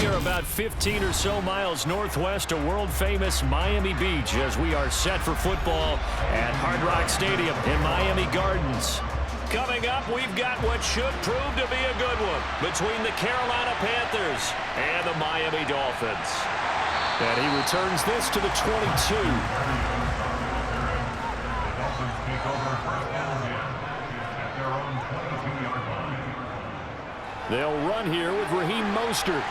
are about 15 or so miles northwest of world-famous Miami Beach as we are set for football at Hard Rock Stadium in Miami Gardens. Coming up, we've got what should prove to be a good one between the Carolina Panthers and the Miami Dolphins. And he returns this to the 22. They'll run here with Raheem Mostert.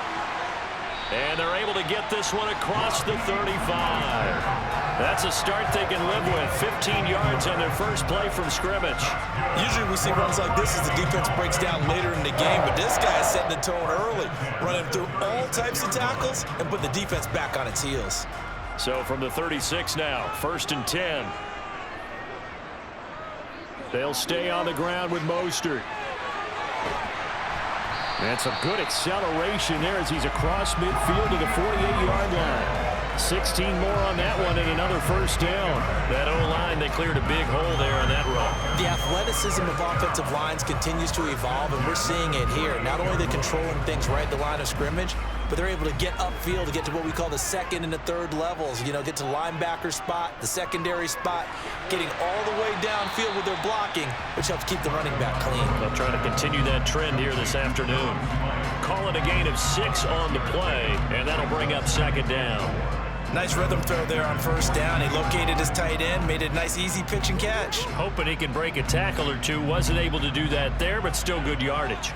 And they're able to get this one across the 35. That's a start they can live with. 15 yards on their first play from scrimmage. Usually we see runs like this as the defense breaks down later in the game, but this guy is setting the tone early, running through all types of tackles and put the defense back on its heels. So from the 36 now, 1st and 10. They'll stay on the ground with Mostert. And some good acceleration there as he's across midfield to the 48-yard line. 16 more on that one and another first down. That O-line, they cleared a big hole there on that run. The athleticism of offensive lines continues to evolve, and we're seeing it here. Not only they're controlling things right at the line of scrimmage, but they're able to get upfield to get to what we call the second and the third levels. You know, get to linebacker spot, the secondary spot, getting all the way downfield with their blocking, which helps keep the running back clean. They'll try to continue that trend here this afternoon. Call it a gain of 6 on the play, and that'll bring up 2nd down. Nice rhythm throw there on 1st down. He located his tight end, made it a nice, easy pitch and catch. Hoping he can break a tackle or two. Wasn't able to do that there, but still good yardage.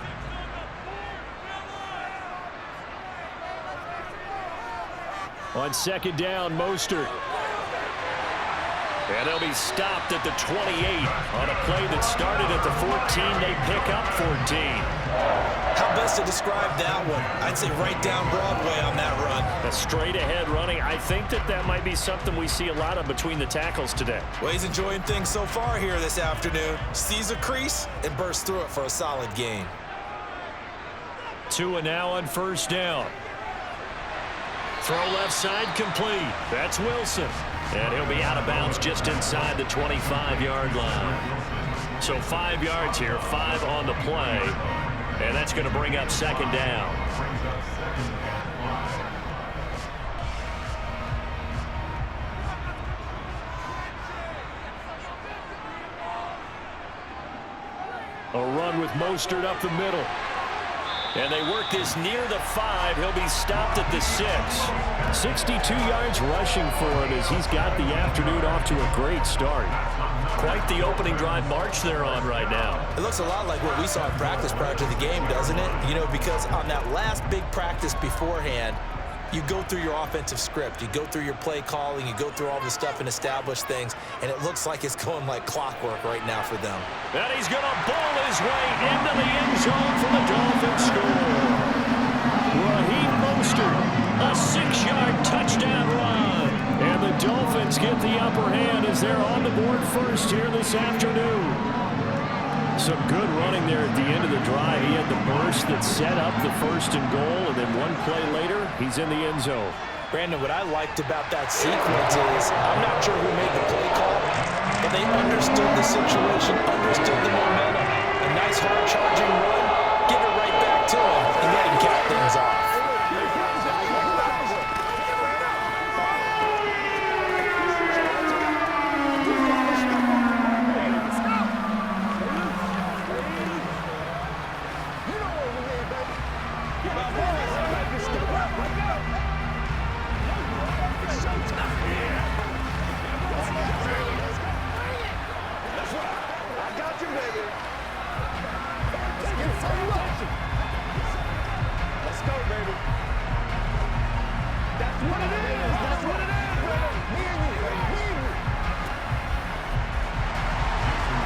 On 2nd down, Mostert. And they'll be stopped at the 28 on a play that started at the 14. They pick up 14. How best to describe that one? I'd say right down Broadway on that run. A straight-ahead running. I think that might be something we see a lot of between the tackles today. Well, he's enjoying things so far here this afternoon. Sees a crease and bursts through it for a solid gain. Tua now on 1st down. Throw left side complete. That's Wilson. And he'll be out of bounds just inside the 25-yard line. So 5 yards here, 5 on the play. And that's going to bring up 2nd down. A run with Mostert up the middle. And they work this near the 5. He'll be stopped at the 6. 62 yards rushing for him as he's got the afternoon off to a great start. Quite the opening drive march they're on right now. It looks a lot like what we saw in practice prior to the game, doesn't it? You know, because on that last big practice beforehand, you go through your offensive script, you go through your play calling, you go through all the stuff and establish things, and it looks like it's going like clockwork right now for them. And he's going to bowl his way into the end zone for the Dolphins score. Raheem Mostert, a 6-yard touchdown run. And the Dolphins get the upper hand as they're on the board first here this afternoon. Some good running there at the end of the drive. He had the burst that set up the 1st and goal, and then one play later, he's in the end zone. Brandon, what I liked about that sequence is I'm not sure who made the play call, but they understood the situation, understood the momentum. A nice hard charging run, give it right back to him, and let him cap things off.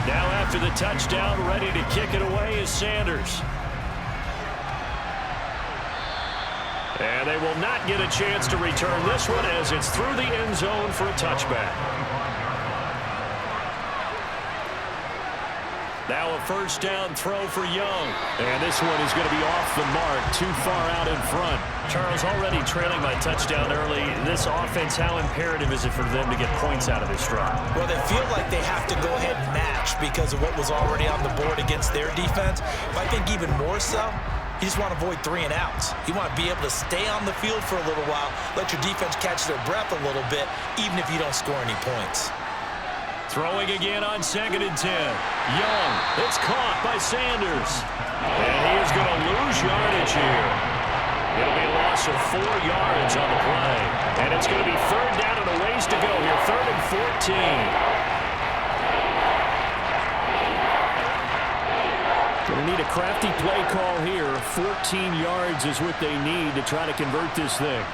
Now after the touchdown, ready to kick it away is Sanders. And they will not get a chance to return this one as it's through the end zone for a touchback. Now a 1st down throw for Young. And this one is going to be off the mark, too far out in front. Charles, already trailing by touchdown early. This offense, how imperative is it for them to get points out of this drive? Well, they feel like they have to go ahead and match because of what was already on the board against their defense. But I think even more so, You just want to avoid 3 and outs. You want to be able to stay on the field for a little while, let your defense catch their breath a little bit, even if you don't score any points. Throwing again on 2nd and 10. Young, it's caught by Sanders. And he is going to lose yardage here. It'll be a loss of 4 yards on the play. And it's going to be 3rd down and a ways to go here. 3rd and 14. Going to need a crafty play call here. 14 yards is what they need to try to convert this thing.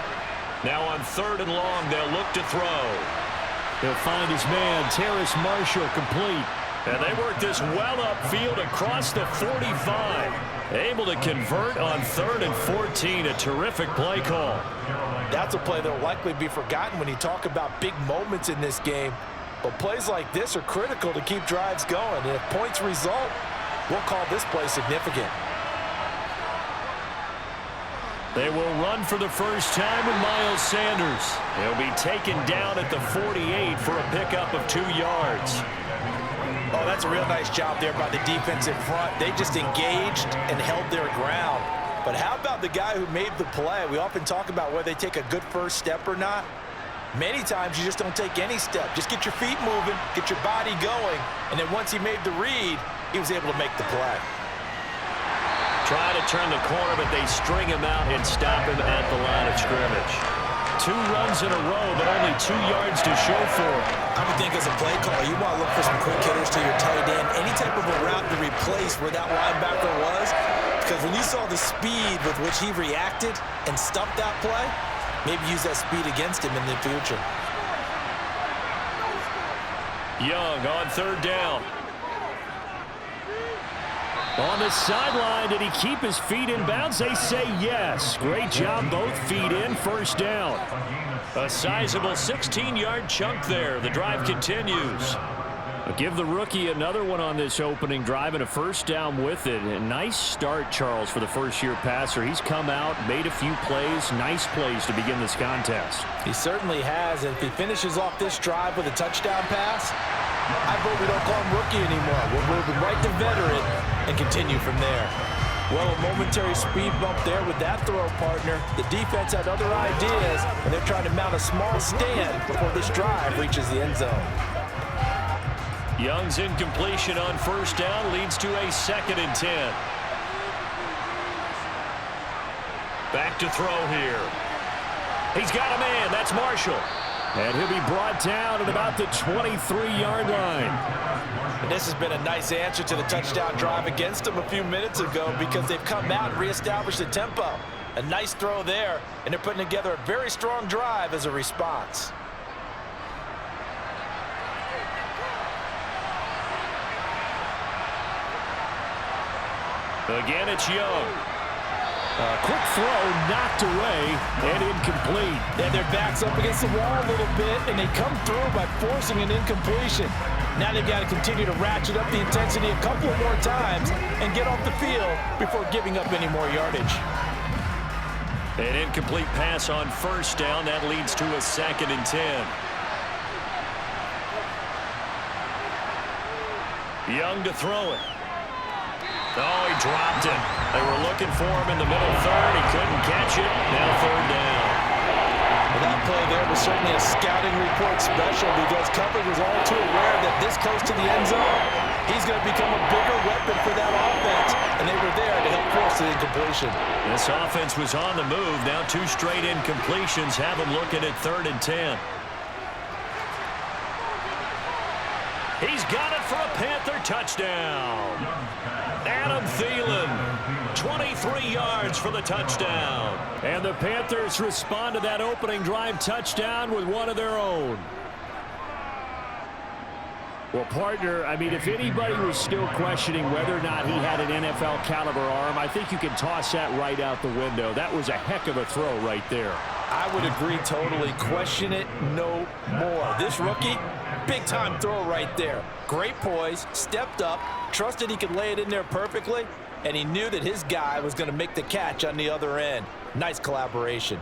Now on 3rd and long, they'll look to throw. He'll find his man, Terrace Marshall, complete. And they work this well upfield across the 45. Able to convert on 3rd and 14. A terrific play call. That's a play that will likely be forgotten when you talk about big moments in this game. But plays like this are critical to keep drives going. And if points result, we'll call this play significant. They will run for the first time with Miles Sanders. He'll be taken down at the 48 for a pickup of 2 yards. Oh, that's a real nice job there by the defense in front. They just engaged and held their ground. But how about the guy who made the play? We often talk about whether they take a good first step or not. Many times you just don't take any step. Just get your feet moving, get your body going, and then once he made the read, he was able to make the play. Try to turn the corner, but they string him out and stop him at the line of scrimmage. 2 runs in a row, but only 2 yards to show for it. I would think as a play caller, you want to look for some quick hitters to your tight end. Any type of a route to replace where that linebacker was. Because when you saw the speed with which he reacted and stuffed that play, maybe use that speed against him in the future. Young on 3rd down. On the sideline, did he keep his feet in bounds? They say yes. Great job, both feet in, 1st down. A sizable 16-yard chunk there. The drive continues. I'll give the rookie another one on this opening drive and a 1st down with it. A nice start, Charles, for the first-year passer. He's come out, made a few plays, nice plays to begin this contest. He certainly has, and if he finishes off this drive with a touchdown pass, I vote we don't call him rookie anymore. We'll move him right to veteran and continue from there. Well, a momentary speed bump there with that throw, partner. The defense had other ideas, and they're trying to mount a small stand before this drive reaches the end zone. Young's incompletion on 1st down leads to a 2nd and 10. Back to throw here. He's got a man. That's Marshall. And he'll be brought down at about the 23-yard line. And this has been a nice answer to the touchdown drive against them a few minutes ago because they've come out and reestablished the tempo. A nice throw there, and they're putting together a very strong drive as a response. Again, it's Young. A quick throw knocked away and incomplete. And their back's up against the wall a little bit, and they come through by forcing an incompletion. Now they've got to continue to ratchet up the intensity a couple more times and get off the field before giving up any more yardage. An incomplete pass on 1st down. That leads to a 2nd and 10. Young to throw it. Oh, he dropped it. They were looking for him in the middle 3rd. He couldn't catch it. Now 3rd down. Well, that play there was certainly a scouting report special because coverage was all too aware that this goes to the end zone. He's going to become a bigger weapon for that offense, and they were there to help force the incompletion. This offense was on the move. Now 2 straight incompletions have them looking at 3rd and 10. He's got it for a Panther touchdown. Adam Thielen, 23 yards for the touchdown. And the Panthers respond to that opening drive touchdown with one of their own. Well, partner, I mean, if anybody was still questioning whether or not he had an NFL caliber arm, I think you can toss that right out the window. That was a heck of a throw right there. I would agree totally. Question it no more. This rookie, big-time throw right there. Great poise, stepped up, trusted he could lay it in there perfectly, and he knew that his guy was going to make the catch on the other end. Nice collaboration.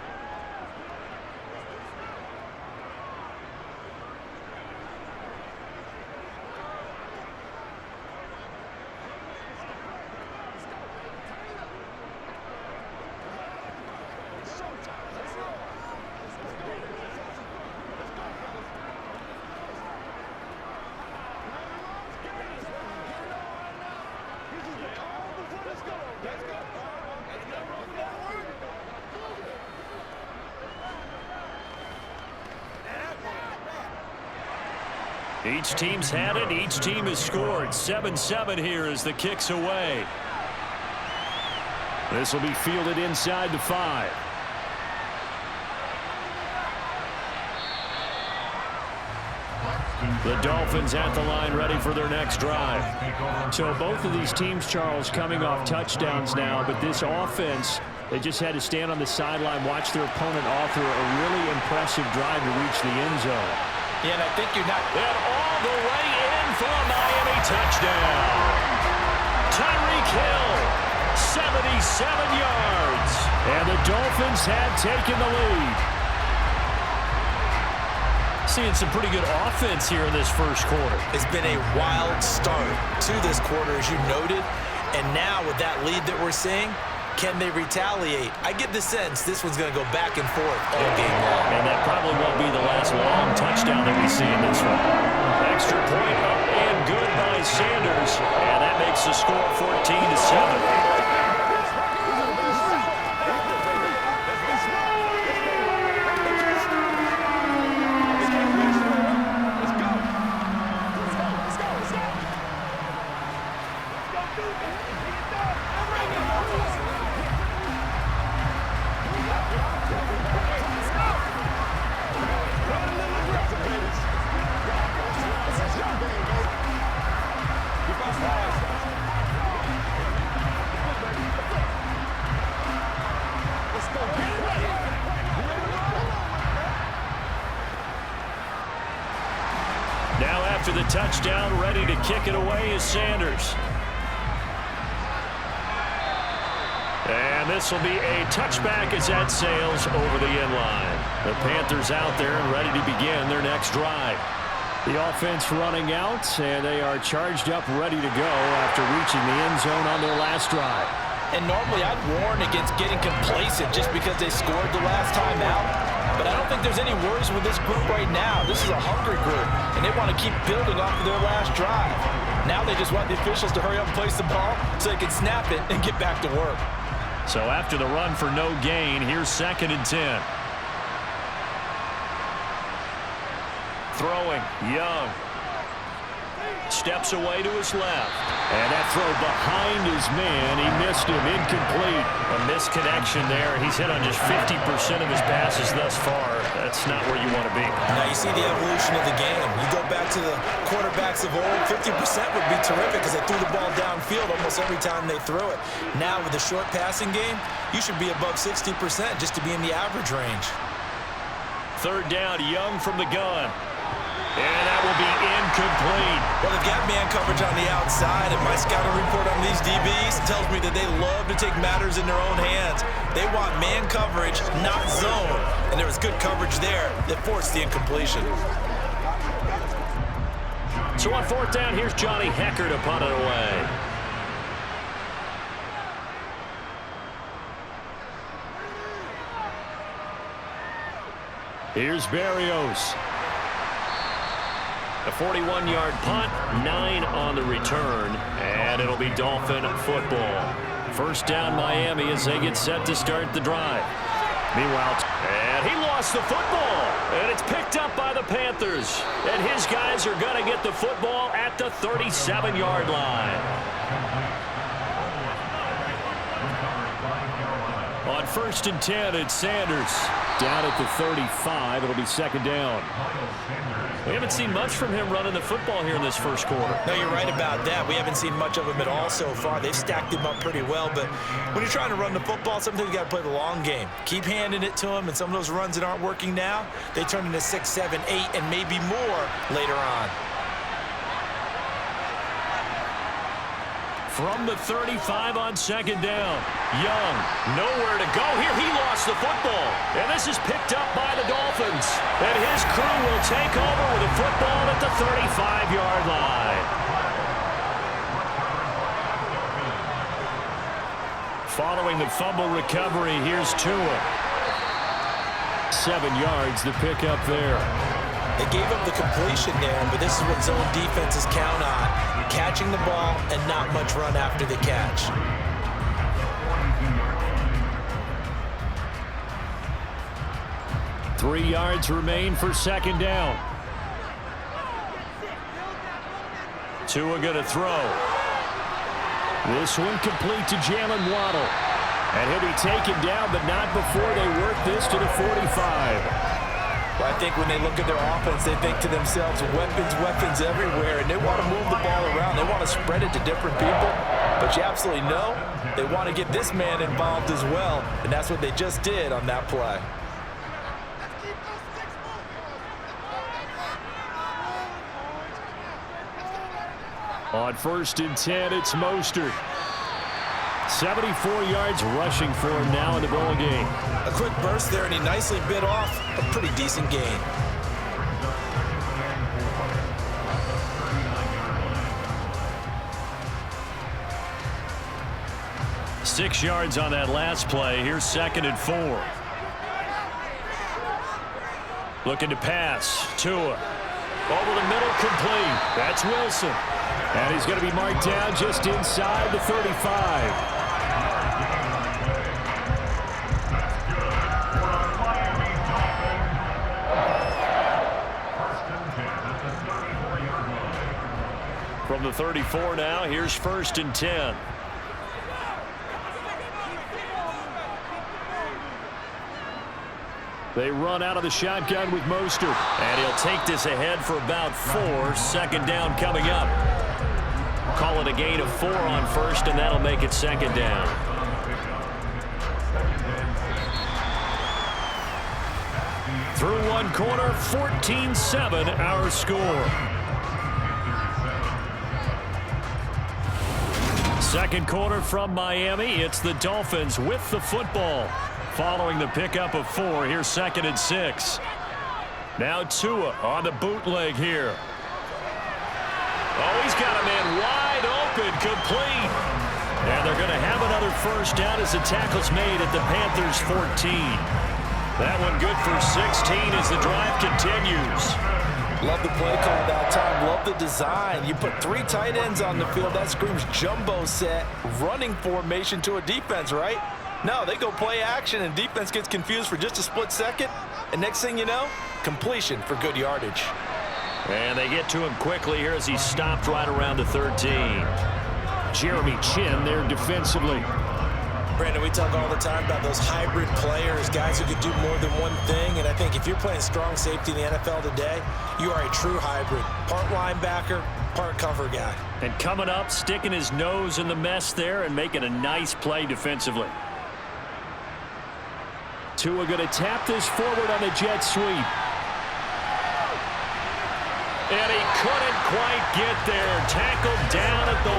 Each team's had it. Each team has scored. 7-7 here as the kick's away. This will be fielded inside the 5. The Dolphins at the line ready for their next drive. So both of these teams, Charles, coming off touchdowns now, but this offense, they just had to stand on the sideline, watch their opponent author a really impressive drive to reach the end zone. Yeah, and I think you're not... And all the way in for a Miami touchdown. Tyreek Hill, 77 yards. And the Dolphins have taken the lead. Seeing some pretty good offense here in this first quarter. It's been a wild start to this quarter, as you noted. And now with that lead that we're seeing, can they retaliate? I get the sense this one's going to go back and forth all game long. And that probably won't be the last long touchdown that we see in this one. Extra point up and good by Sanders. And that makes the score 14-7. Now after the touchdown, ready to kick it away is Sanders. And this will be a touchback as that sails over the end line. The Panthers out there and ready to begin their next drive. The offense running out, and they are charged up, ready to go after reaching the end zone on their last drive. And normally I'd warn against getting complacent just because they scored the last time out. But I don't think there's any worries with this group right now. This is a hungry group, and they want to keep building off of their last drive. Now they just want the officials to hurry up and place the ball so they can snap it and get back to work. So after the run for no gain, here's 2nd and 10. Throwing, Young. Steps away to his left. And that throw behind his man. He missed him. Incomplete. A misconnection there. He's hit on just 50% of his passes thus far. That's not where you want to be. Now you see the evolution of the game. You go back to the quarterbacks of old, 50% would be terrific because they threw the ball downfield almost every time they threw it. Now with the short passing game, you should be above 60% just to be in the average range. 3rd down, Young from the gun. And that will be incomplete. Well, they've got man coverage on the outside, and my scouting report on these DBs tells me that they love to take matters in their own hands. They want man coverage, not zone. And there was good coverage there that forced the incompletion. So on 4th down, here's Johnny Hecker to punt it away. Here's Berrios. A 41-yard punt, 9 on the return, and it'll be Dolphin football. 1st down Miami as they get set to start the drive. Meanwhile, and he lost the football, and it's picked up by the Panthers. And his guys are going to get the football at the 37-yard line. On 1st and 10, it's Sanders. Down at the 35, it'll be 2nd down. We haven't seen much from him running the football here in this first quarter. No, you're right about that. We haven't seen much of him at all so far. They've stacked him up pretty well, but when you're trying to run the football, sometimes you got to play the long game. Keep handing it to him, and some of those runs that aren't working now, they turn into 6, 7, 8, and maybe more later on. From the 35 on 2nd down. Young, nowhere to go here. He lost the football. And this is picked up by the Dolphins. And his crew will take over with the football at the 35-yard line. Following the fumble recovery, here's Tua. 7 yards to pick up there. They gave up the completion there, but this is what zone defenses count on. Catching the ball and not much run after the catch. Three yards remain for 2nd down. Tua going to throw. This one complete to Jalen Waddle. And he'll be taken down, but not before they work this to the 45. Well, I think when they look at their offense, they think to themselves, weapons, weapons everywhere, and they want to move the ball around. They want to spread it to different people, but you absolutely know they want to get this man involved as well, and that's what they just did on that play. On 1st and 10, it's Mostert. 74 yards rushing for him now in the ball game. A quick burst there, and he nicely bit off a pretty decent gain. Six yards on that last play. Here's 2nd and 4. Looking to pass. Tua. Over the middle, complete. That's Wilson. And he's going to be marked down just inside the 35. From the 34 now, here's 1st and 10. They run out of the shotgun with Mostert. And he'll take this ahead for about 4. 2nd down coming up. Call it a gain of 4 on 1st, and that'll make it 2nd down. Through one quarter, 14-7 our score. 2nd quarter from Miami. It's the Dolphins with the football. Following the pickup of 4, here's 2nd and 6. Now Tua on the bootleg here. Oh, he's got a man wide open, complete. And they're going to have another 1st down as the tackle's made at the Panthers' 14. That one good for 16 as the drive continues. Love the play call that time. Love the design. You put 3 tight ends on the field. That screams jumbo set, running formation to a defense, right? No, they go play action, and defense gets confused for just a split second. And next thing you know, completion for good yardage. And they get to him quickly here as he stopped right around the 13. Jeremy Chin there defensively. Brandon, we talk all the time about those hybrid players, guys who can do more than one thing. And I think if you're playing strong safety in the NFL today, you are a true hybrid. Part linebacker, part cover guy. And coming up, sticking his nose in the mess there and making a nice play defensively. Tua going to tap this forward on the jet sweep. And he couldn't quite get there. Tackled down at the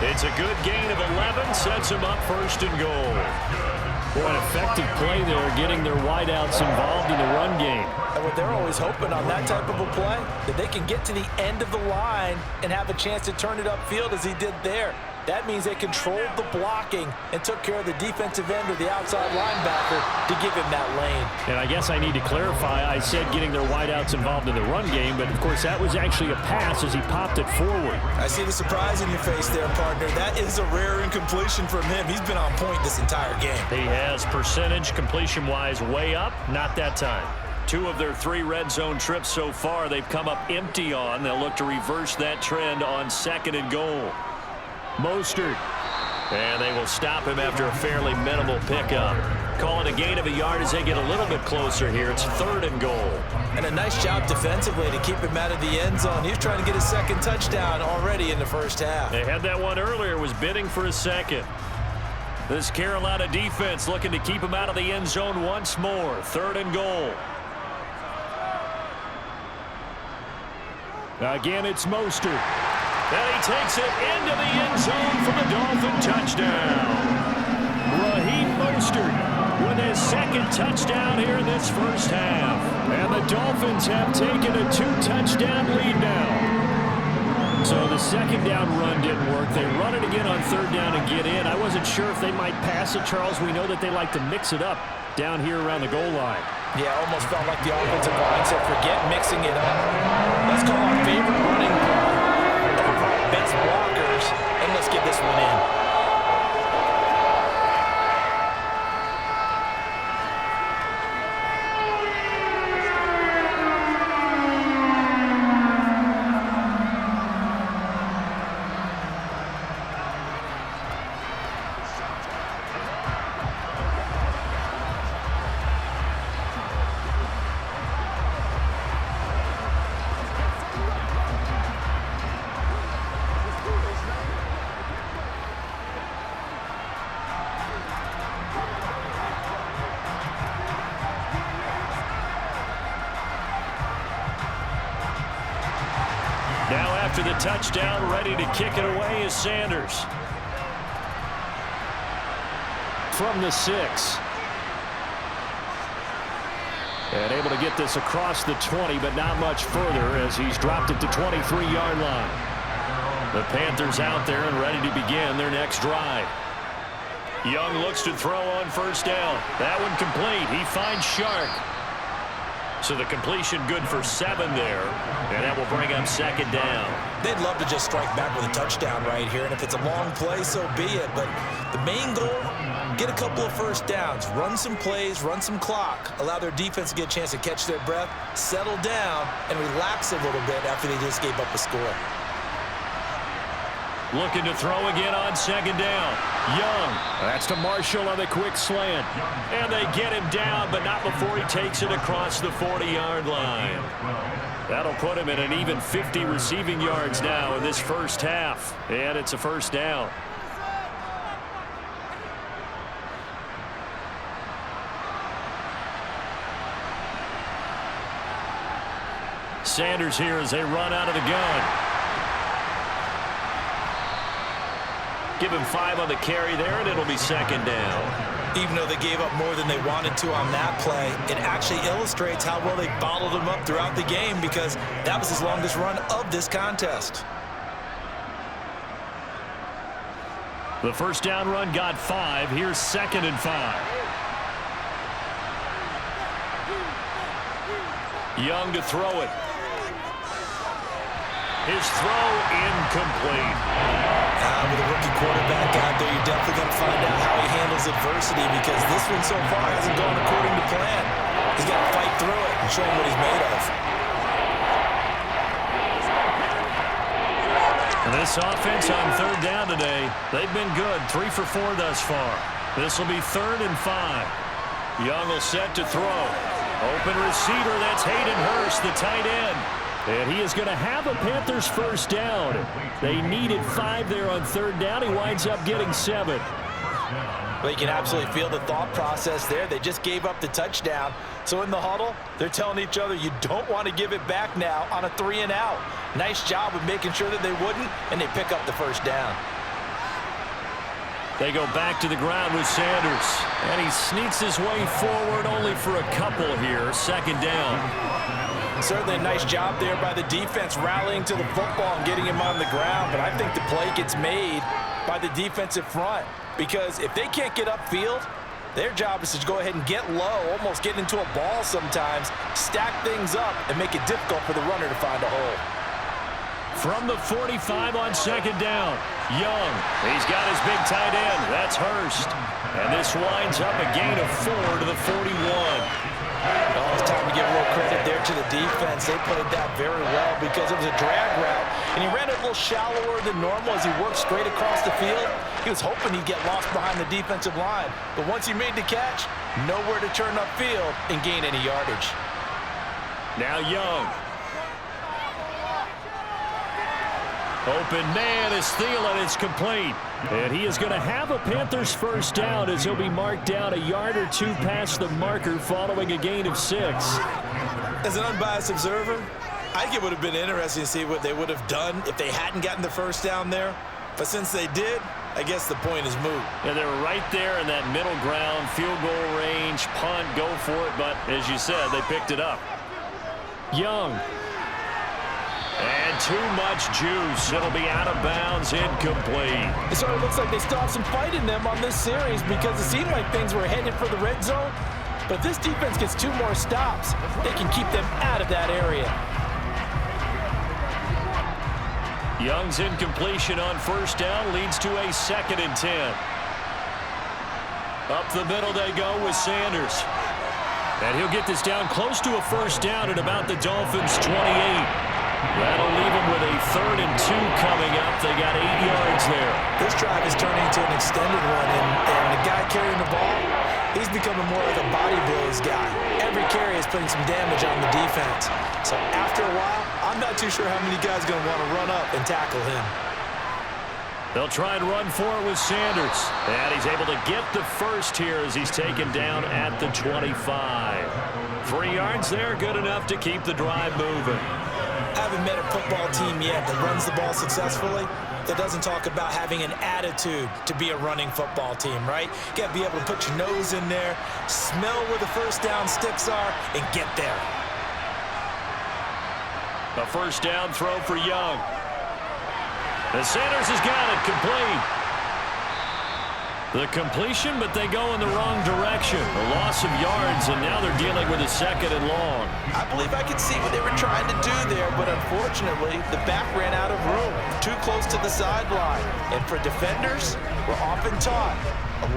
1. It's a good gain of 11. Sets him up 1st and goal. Boy, an effective play there, getting their wideouts involved in the run game. And what they're always hoping on that type of a play, that they can get to the end of the line and have a chance to turn it upfield as he did there. That means they controlled the blocking and took care of the defensive end or the outside linebacker to give him that lane. And I guess I need to clarify, I said getting their wideouts involved in the run game, but of course that was actually a pass as he popped it forward. I see the surprise in your face there, partner. That is a rare incompletion from him. He's been on point this entire game. He has percentage completion-wise way up, not that time. 2 of their 3 red zone trips so far they've come up empty on. They'll look to reverse that trend on 2nd and goal. Mostert. And they will stop him after a fairly minimal pickup. Call it a gain of a yard as they get a little bit closer here. It's 3rd and goal. And a nice job defensively to keep him out of the end zone. He was trying to get his 2nd touchdown already in the 1st half. They had that one earlier, was bidding for a 2nd. This Carolina defense looking to keep him out of the end zone once more. 3rd and goal. Again, it's Mostert. And he takes it into the end zone for the Dolphin touchdown. Raheem Mostert with his 2nd touchdown here in this 1st half. And the Dolphins have taken a 2-touchdown lead now. So the 2nd down run didn't work. They run it again on 3rd down and get in. I wasn't sure if they might pass it, Charles. We know that they like to mix it up down here around the goal line. Yeah, almost felt like the offensive line said, forget mixing it up. Let's call our favorite running play over our best blockers, and let's get this one in. after the touchdown, ready to kick it away is Sanders. From the 6. And able to get this across the 20, but not much further as he's dropped it to 23-yard line. The Panthers out there and ready to begin their next drive. Young looks to throw on first down. That one complete. He finds Shark. So the completion good for 7 there, and that will bring up second down. They'd love to just strike back with a touchdown right here, and if it's a long play, so be it. But the main goal, get a couple of first downs, run some plays, run some clock, allow their defense to get a chance to catch their breath, settle down, and relax a little bit after they just gave up a score. Looking to throw again on second down. Young. That's to Marshall on the quick slant. And they get him down, but not before he takes it across the 40-yard line. That'll put him at an even 50 receiving yards now in this first half. And it's a first down. Sanders here as they run out of the gun. Give him 5 on the carry there, and it'll be second down. Even though they gave up more than they wanted to on that play, it actually illustrates how well they bottled him up throughout the game because that was his longest run of this contest. The first down run got 5. Here's second and 5. Young to throw it. His throw incomplete. With a rookie quarterback out there, you're definitely going to find out how he handles adversity because this one so far hasn't gone according to plan. He's got to fight through it and show him what he's made of. This offense on third down today, they've been good. 3 for 4 thus far. This will be third and 5. Young will set to throw. Open receiver, that's Hayden Hurst, the tight end. And he is going to have a Panthers first down. They needed 5 there on third down. He winds up getting 7. Well, you can absolutely feel the thought process there. They just gave up the touchdown. So in the huddle, they're telling each other, you don't want to give it back now on a 3 and out. Nice job of making sure that they wouldn't, and they pick up the first down. They go back to the ground with Sanders. And he sneaks his way forward only for a couple here. Second down. Certainly a nice job there by the defense rallying to the football and getting him on the ground. But I think the play gets made by the defensive front because if they can't get upfield, their job is to go ahead and get low, almost get into a ball sometimes, stack things up, and make it difficult for the runner to find a hole. From the 45 on second down, Young. He's got his big tight end. That's Hurst. And this winds up a gain of 4 to the 41. Well, it's time to give a little credit there to the defense. They played that very well because it was a drag route, and he ran it a little shallower than normal as he worked straight across the field. He was hoping he'd get lost behind the defensive line, but once he made the catch, nowhere to turn upfield and gain any yardage. Now Young. Open man is Thielen. It's complete. And he is going to have a Panthers first down as he'll be marked down a yard or 2 past the marker following a gain of 6. As an unbiased observer, I think it would have been interesting to see what they would have done if they hadn't gotten the first down there. But since they did, I guess the point is moot. Yeah, they were right there in that middle ground, field goal range, punt, go for it. But as you said, they picked it up. Young. And too much juice. It'll be out of bounds, incomplete. It sort of looks like they still have some fight in them on this series because it seemed like things were headed for the red zone. But if this defense gets 2 more stops, they can keep them out of that area. Young's incompletion on first down leads to a 2nd and 10. Up the middle they go with Sanders. And he'll get this down close to a first down at about the Dolphins' 28. That'll leave them with a 3rd and 2 coming up. They got 8 yards there. This drive is turning into an extended one, and the guy carrying the ball, he's becoming more like a body blows guy. Every carry is putting some damage on the defense. So after a while, I'm not too sure how many guys are going to want to run up and tackle him. They'll try and run for it with Sanders. And he's able to get the first here as he's taken down at the 25. 3 yards there, good enough to keep the drive moving. I haven't met a football team yet that runs the ball successfully that doesn't talk about having an attitude to be a running football team, right? You got to be able to put your nose in there, smell where the first down sticks are, and get there. A first down throw for Young. The Sanders has got it complete. The completion, but they go in the wrong direction. A loss of yards, and now they're dealing with a second and long. I believe I could see what they were trying to do there, but unfortunately, the back ran out of room, too close to the sideline. And for defenders, we're often taught,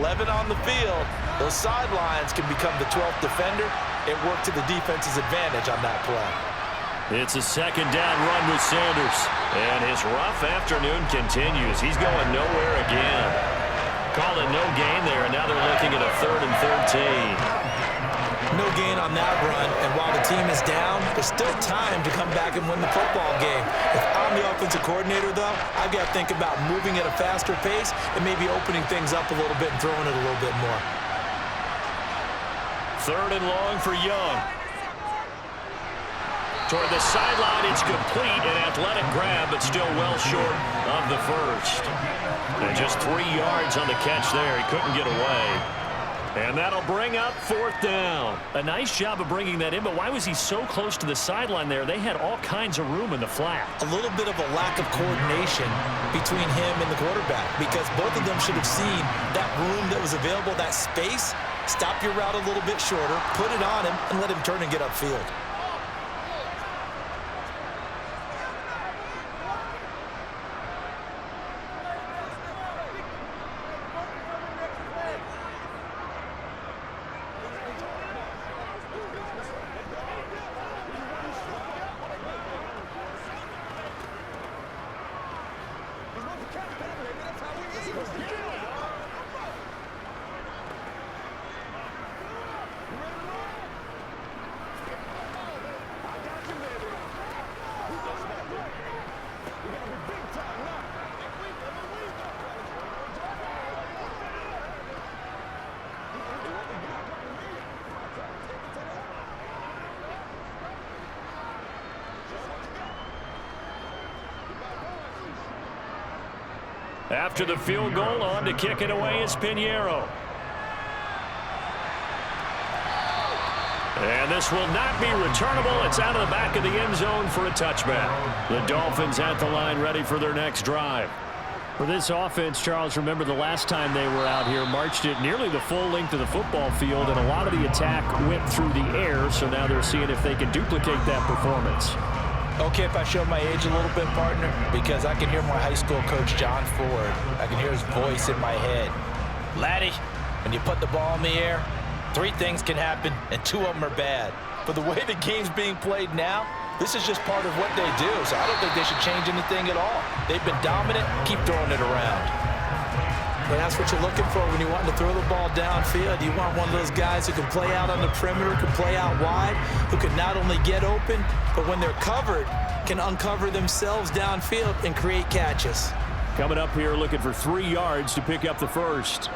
11 on the field, those sidelines can become the 12th defender. It worked to the defense's advantage on that play. It's a second down run with Sanders. And his rough afternoon continues. He's going nowhere again. Calling no gain there, and now they're looking at a 3rd and 13. No gain on that run, and while the team is down, there's still time to come back and win the football game. If I'm the offensive coordinator, though, I've got to think about moving at a faster pace and maybe opening things up a little bit and throwing it a little bit more. 3rd and long for Young. Toward the sideline, it's complete, an athletic grab, but still well short of the first. And just 3 yards on the catch there. He couldn't get away. And that'll bring up 4th down. A nice job of bringing that in, but why was he so close to the sideline there? They had all kinds of room in the flat. A little bit of a lack of coordination between him and the quarterback, because both of them should have seen that room that was available, that space. Stop your route a little bit shorter, put it on him, and let him turn and get upfield. After the field goal, on to kick it away is Pinheiro. And this will not be returnable. It's out of the back of the end zone for a touchback. The Dolphins at the line ready for their next drive. For this offense, Charles, remember the last time they were out here, marched it nearly the full length of the football field, and a lot of the attack went through the air, so now they're seeing if they can duplicate that performance. Okay, if I show my age a little bit, partner, because I can hear my high school coach, John Ford. I can hear his voice in my head. Laddie, when you put the ball in the air, 3 things can happen, and 2 of them are bad. But the way the game's being played now, this is just part of what they do, so I don't think they should change anything at all. They've been dominant. Keep throwing it around. But that's what you're looking for when you want to throw the ball downfield. You want one of those guys who can play out on the perimeter, can play out wide, who can not only get open, but when they're covered, can uncover themselves downfield and create catches. Coming up here looking for 3 yards to pick up the first.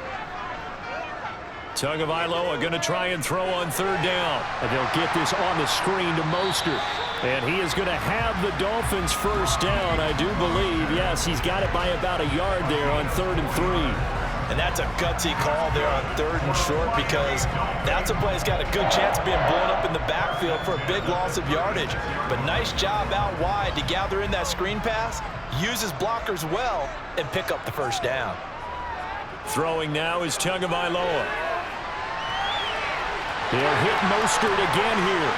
Tagovailoa going to try and throw on 3rd down. And they'll get this on the screen to Mostert. And he is going to have the Dolphins first down, I do believe. Yes, he's got it by about a yard there on 3rd and 3. And that's a gutsy call there on 3rd and short, because that's a play that's got a good chance of being blown up in the backfield for a big loss of yardage. But nice job out wide to gather in that screen pass, use his blockers well, and pick up the first down. Throwing now is Tagovailoa. He'll hit Mostert again here.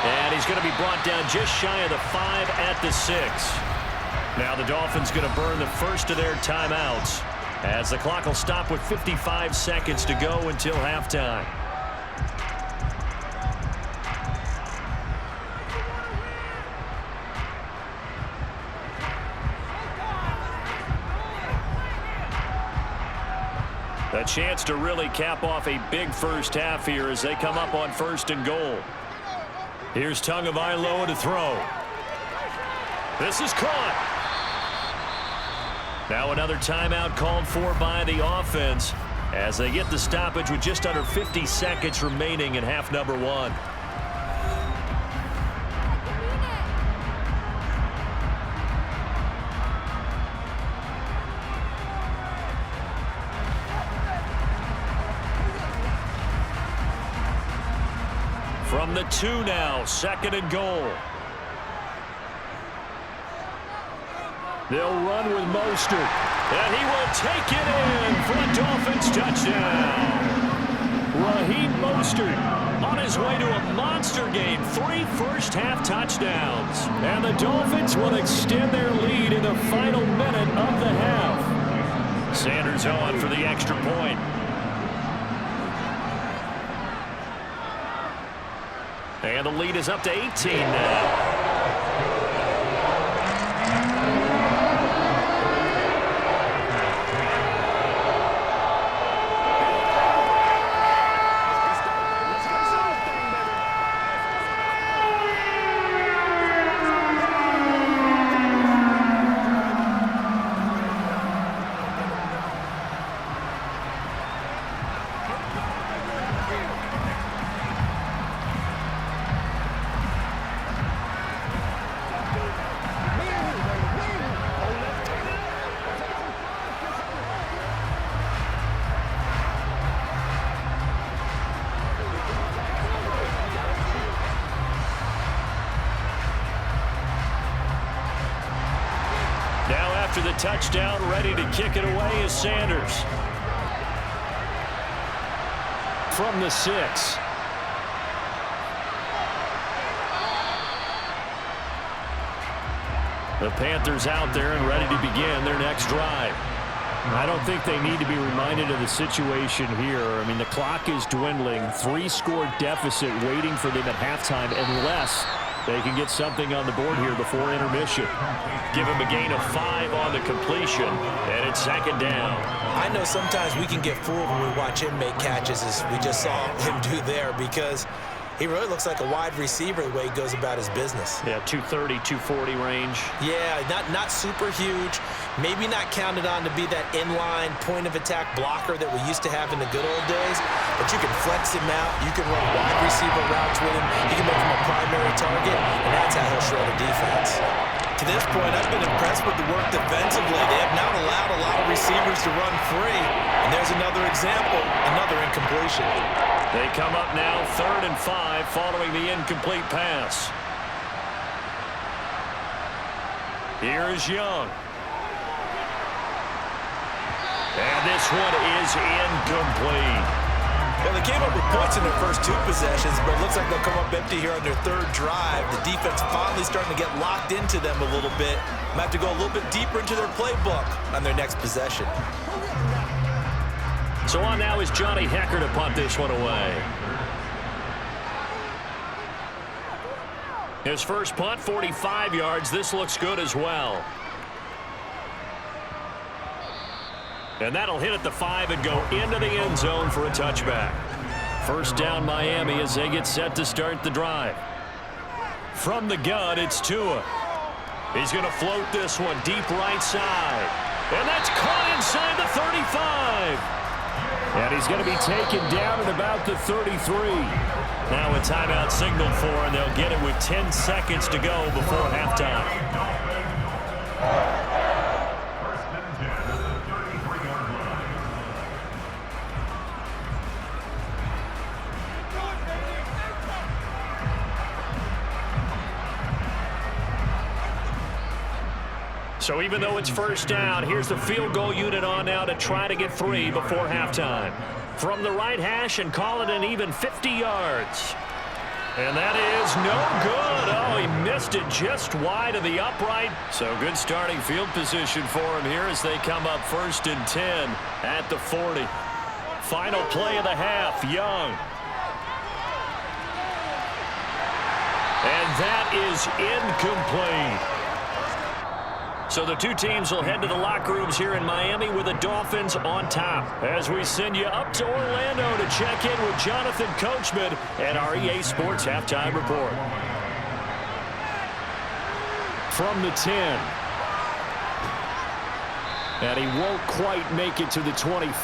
And he's going to be brought down just shy of the 5 at the 6. Now the Dolphins going to burn the first of their timeouts, as the clock will stop with 55 seconds to go until halftime. A chance to really cap off a big first half here as they come up on 1st and goal. Here's Tagovailoa to throw. This is caught. Now another timeout called for by the offense as they get the stoppage with just under 50 seconds remaining in half number 1. From the 2 now, 2nd and goal. They'll run with Mostert, and he will take it in for a Dolphins touchdown. Raheem Mostert on his way to a monster game, 3 first-half touchdowns. And the Dolphins will extend their lead in the final minute of the half. Sanders on for the extra point. And the lead is up to 18 now. After the touchdown, ready to kick it away is Sanders. From the 6. The Panthers out there and ready to begin their next drive. I don't think they need to be reminded of the situation here. I mean, the clock is dwindling. 3-score deficit waiting for them at halftime unless they can get something on the board here before intermission. Give him a gain of 5 on the completion, and it's 2nd down. I know sometimes we can get fooled when we watch him make catches, as we just saw him do there, because he really looks like a wide receiver the way he goes about his business. Yeah, 230, 240 range. Yeah, not super huge. Maybe not counted on to be that inline point-of-attack blocker that we used to have in the good old days, but you can flex him out. You can run wide receiver routes with him. You can make him a primary target, and that's how he'll shred a defense. To this point, I've been impressed with the work defensively. They have not allowed a lot of receivers to run free, and there's another example, another incompletion. They come up now 3rd and 5 following the incomplete pass. Here's Young. And this one is incomplete. Well, they came up with points in their first 2 possessions, but it looks like they'll come up empty here on their 3rd drive. The defense finally starting to get locked into them a little bit. Might have to go a little bit deeper into their playbook on their next possession. So on now is Johnny Hecker to punt this one away. His first punt, 45 yards. This looks good as well. And that'll hit at the 5 and go into the end zone for a touchback. 1st down Miami as they get set to start the drive. From the gun, it's Tua. He's going to float this one deep right side. And that's caught inside the 35. And he's going to be taken down at about the 33. Now a timeout signaled for, and they'll get it with 10 seconds to go before halftime. So even though it's 1st down, here's the field goal unit on now to try to get 3 before halftime. From the right hash and call it an even 50 yards. And that is no good. Oh, he missed it just wide of the upright. So good starting field position for him here as they come up 1st and 10 at the 40. Final play of the half, Young. And that is incomplete. So the 2 teams will head to the locker rooms here in Miami with the Dolphins on top. As we send you up to Orlando to check in with Jonathan Coachman at our EA Sports Halftime Report. From the 10. And he won't quite make it to the 25.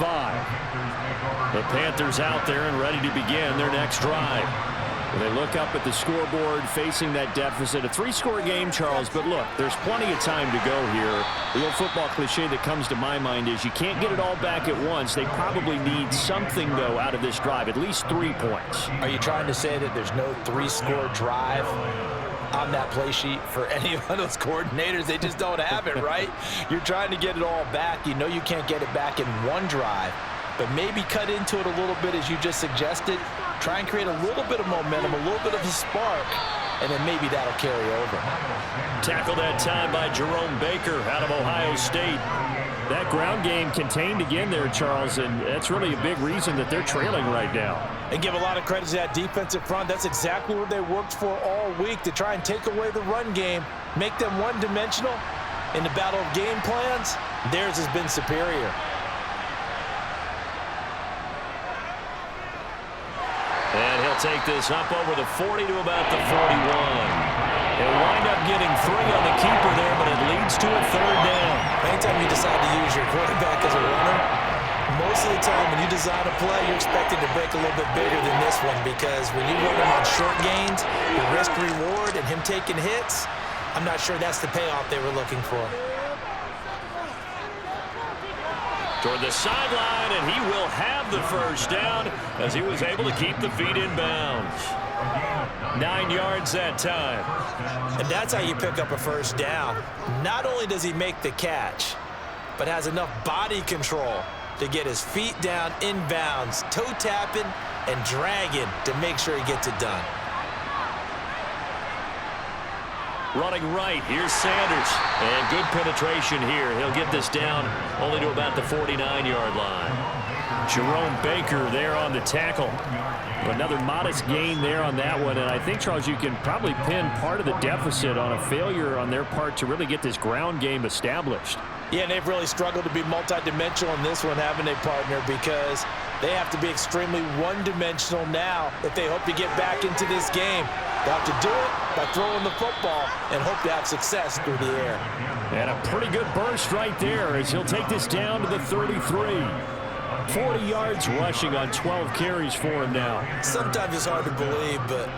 The Panthers out there and ready to begin their next drive. They look up at the scoreboard facing that deficit. A 3-score game, Charles, but look, there's plenty of time to go here. The old football cliche that comes to my mind is you can't get it all back at once. They probably need something, though, out of this drive, at least 3 points. Are you trying to say that there's no 3-score drive on that play sheet for any of those coordinators? They just don't have it, right? You're trying to get it all back. You know you can't get it back in one drive, but maybe cut into it a little bit as you just suggested. Try and create a little bit of momentum, a little bit of a spark, and then maybe that'll carry over. Tackled that time by Jerome Baker out of Ohio State. That ground game contained again there, Charles, and that's really a big reason that they're trailing right now. And give a lot of credit to that defensive front. That's exactly what they worked for all week, to try and take away the run game, make them one-dimensional. In the battle of game plans, theirs has been superior. And he'll take this up over the 40 to about the 41. He'll wind up getting 3 on the keeper there, but it leads to a 3rd down. Anytime you decide to use your quarterback as a runner, most of the time when you design a play, you're expected to break a little bit bigger than this one, because when you run him on short gains, the risk-reward and him taking hits, I'm not sure that's the payoff they were looking for. Toward the sideline, and he will have the 1st down as he was able to keep the feet in bounds. 9 yards that time. And that's how you pick up a 1st down. Not only does he make the catch, but has enough body control to get his feet down in bounds, toe tapping and dragging to make sure he gets it done. Running right, here's Sanders. And good penetration here. He'll get this down only to about the 49-yard line. Jerome Baker there on the tackle. Another modest gain there on that one. And I think, Charles, you can probably pin part of the deficit on a failure on their part to really get this ground game established. Yeah, and they've really struggled to be multidimensional in this one, haven't they, partner? Because they have to be extremely one-dimensional now if they hope to get back into this game. They'll have to do it by throwing the football and hope to have success through the air. And a pretty good burst right there as he'll take this down to the 33. 40 yards rushing on 12 carries for him now. Sometimes it's hard to believe, but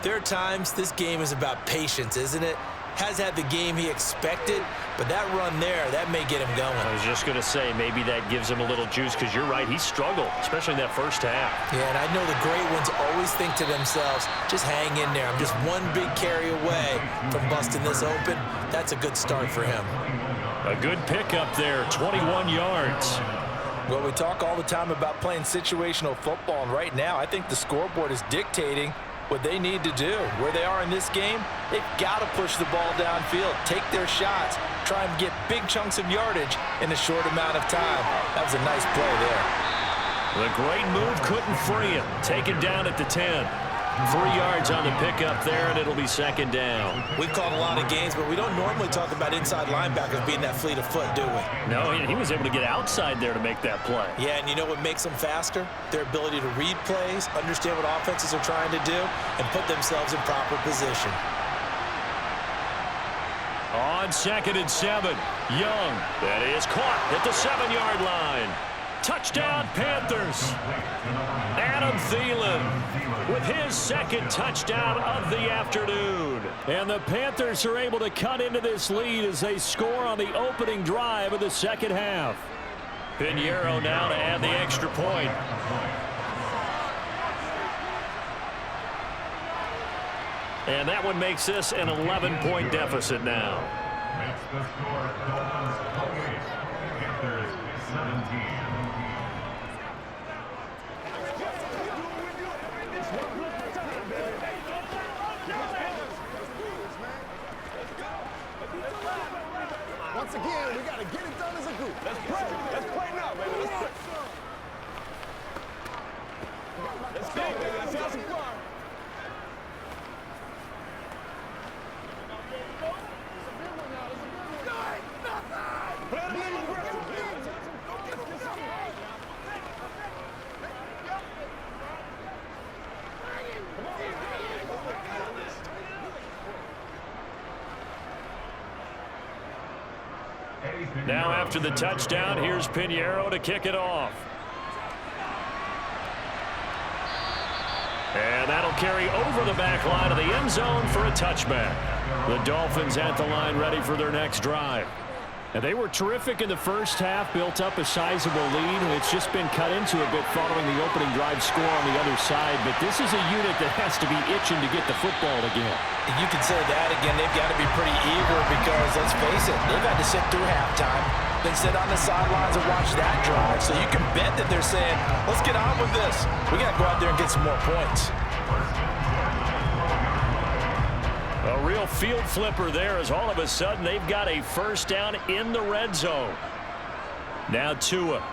there are times this game is about patience, isn't it? Has had the game he expected, but that run there, that may get him going. I was just going to say, maybe that gives him a little juice, because you're right, he struggled, especially in that 1st half. Yeah, and I know the great ones always think to themselves, just hang in there. I'm just one big carry away from busting this open. That's a good start for him. A good pickup there, 21 yards. Well, we talk all the time about playing situational football, and right now I think the scoreboard is dictating what they need to do. Where they are in this game, they've got to push the ball downfield, take their shots, try and get big chunks of yardage in a short amount of time. That was a nice play there. The great move couldn't free him. Taken down at the 10. 3 yards on the pickup there, and it'll be 2nd down. We've called a lot of games, but we don't normally talk about inside linebackers being that fleet of foot, do we? No, he was able to get outside there to make that play. Yeah, and you know what makes them faster? Their ability to read plays, understand what offenses are trying to do, and put themselves in proper position. On 2nd and 7, Young. That is caught at the 7-yard line. Touchdown, Panthers. Adam Thielen with his 2nd touchdown of the afternoon. And the Panthers are able to cut into this lead as they score on the opening drive of the 2nd half. Pinheiro now to add the extra point. And that one makes this an 11-point deficit now. Makes the score Dolphins 28, Panthers 17. Once again, we got to get it done as a group. Let's play. Let's play now, baby. Let's play. Let's go, baby. Let's have some fun. Now after the touchdown, here's Pinheiro to kick it off. And that'll carry over the back line of the end zone for a touchback. The Dolphins at the line ready for their next drive. And they were terrific in the first half, built up a sizable lead. It's just been cut into a bit following the opening drive score on the other side. But this is a unit that has to be itching to get the football again. You can say that again. They've got to be pretty eager because, let's face it, they've had to sit through halftime, then sit on the sidelines and watch that drive. So you can bet that they're saying, let's get on with this. We got to go out there and get some more points. A real field flipper there as all of a sudden they've got a first down in the red zone. Now Tua.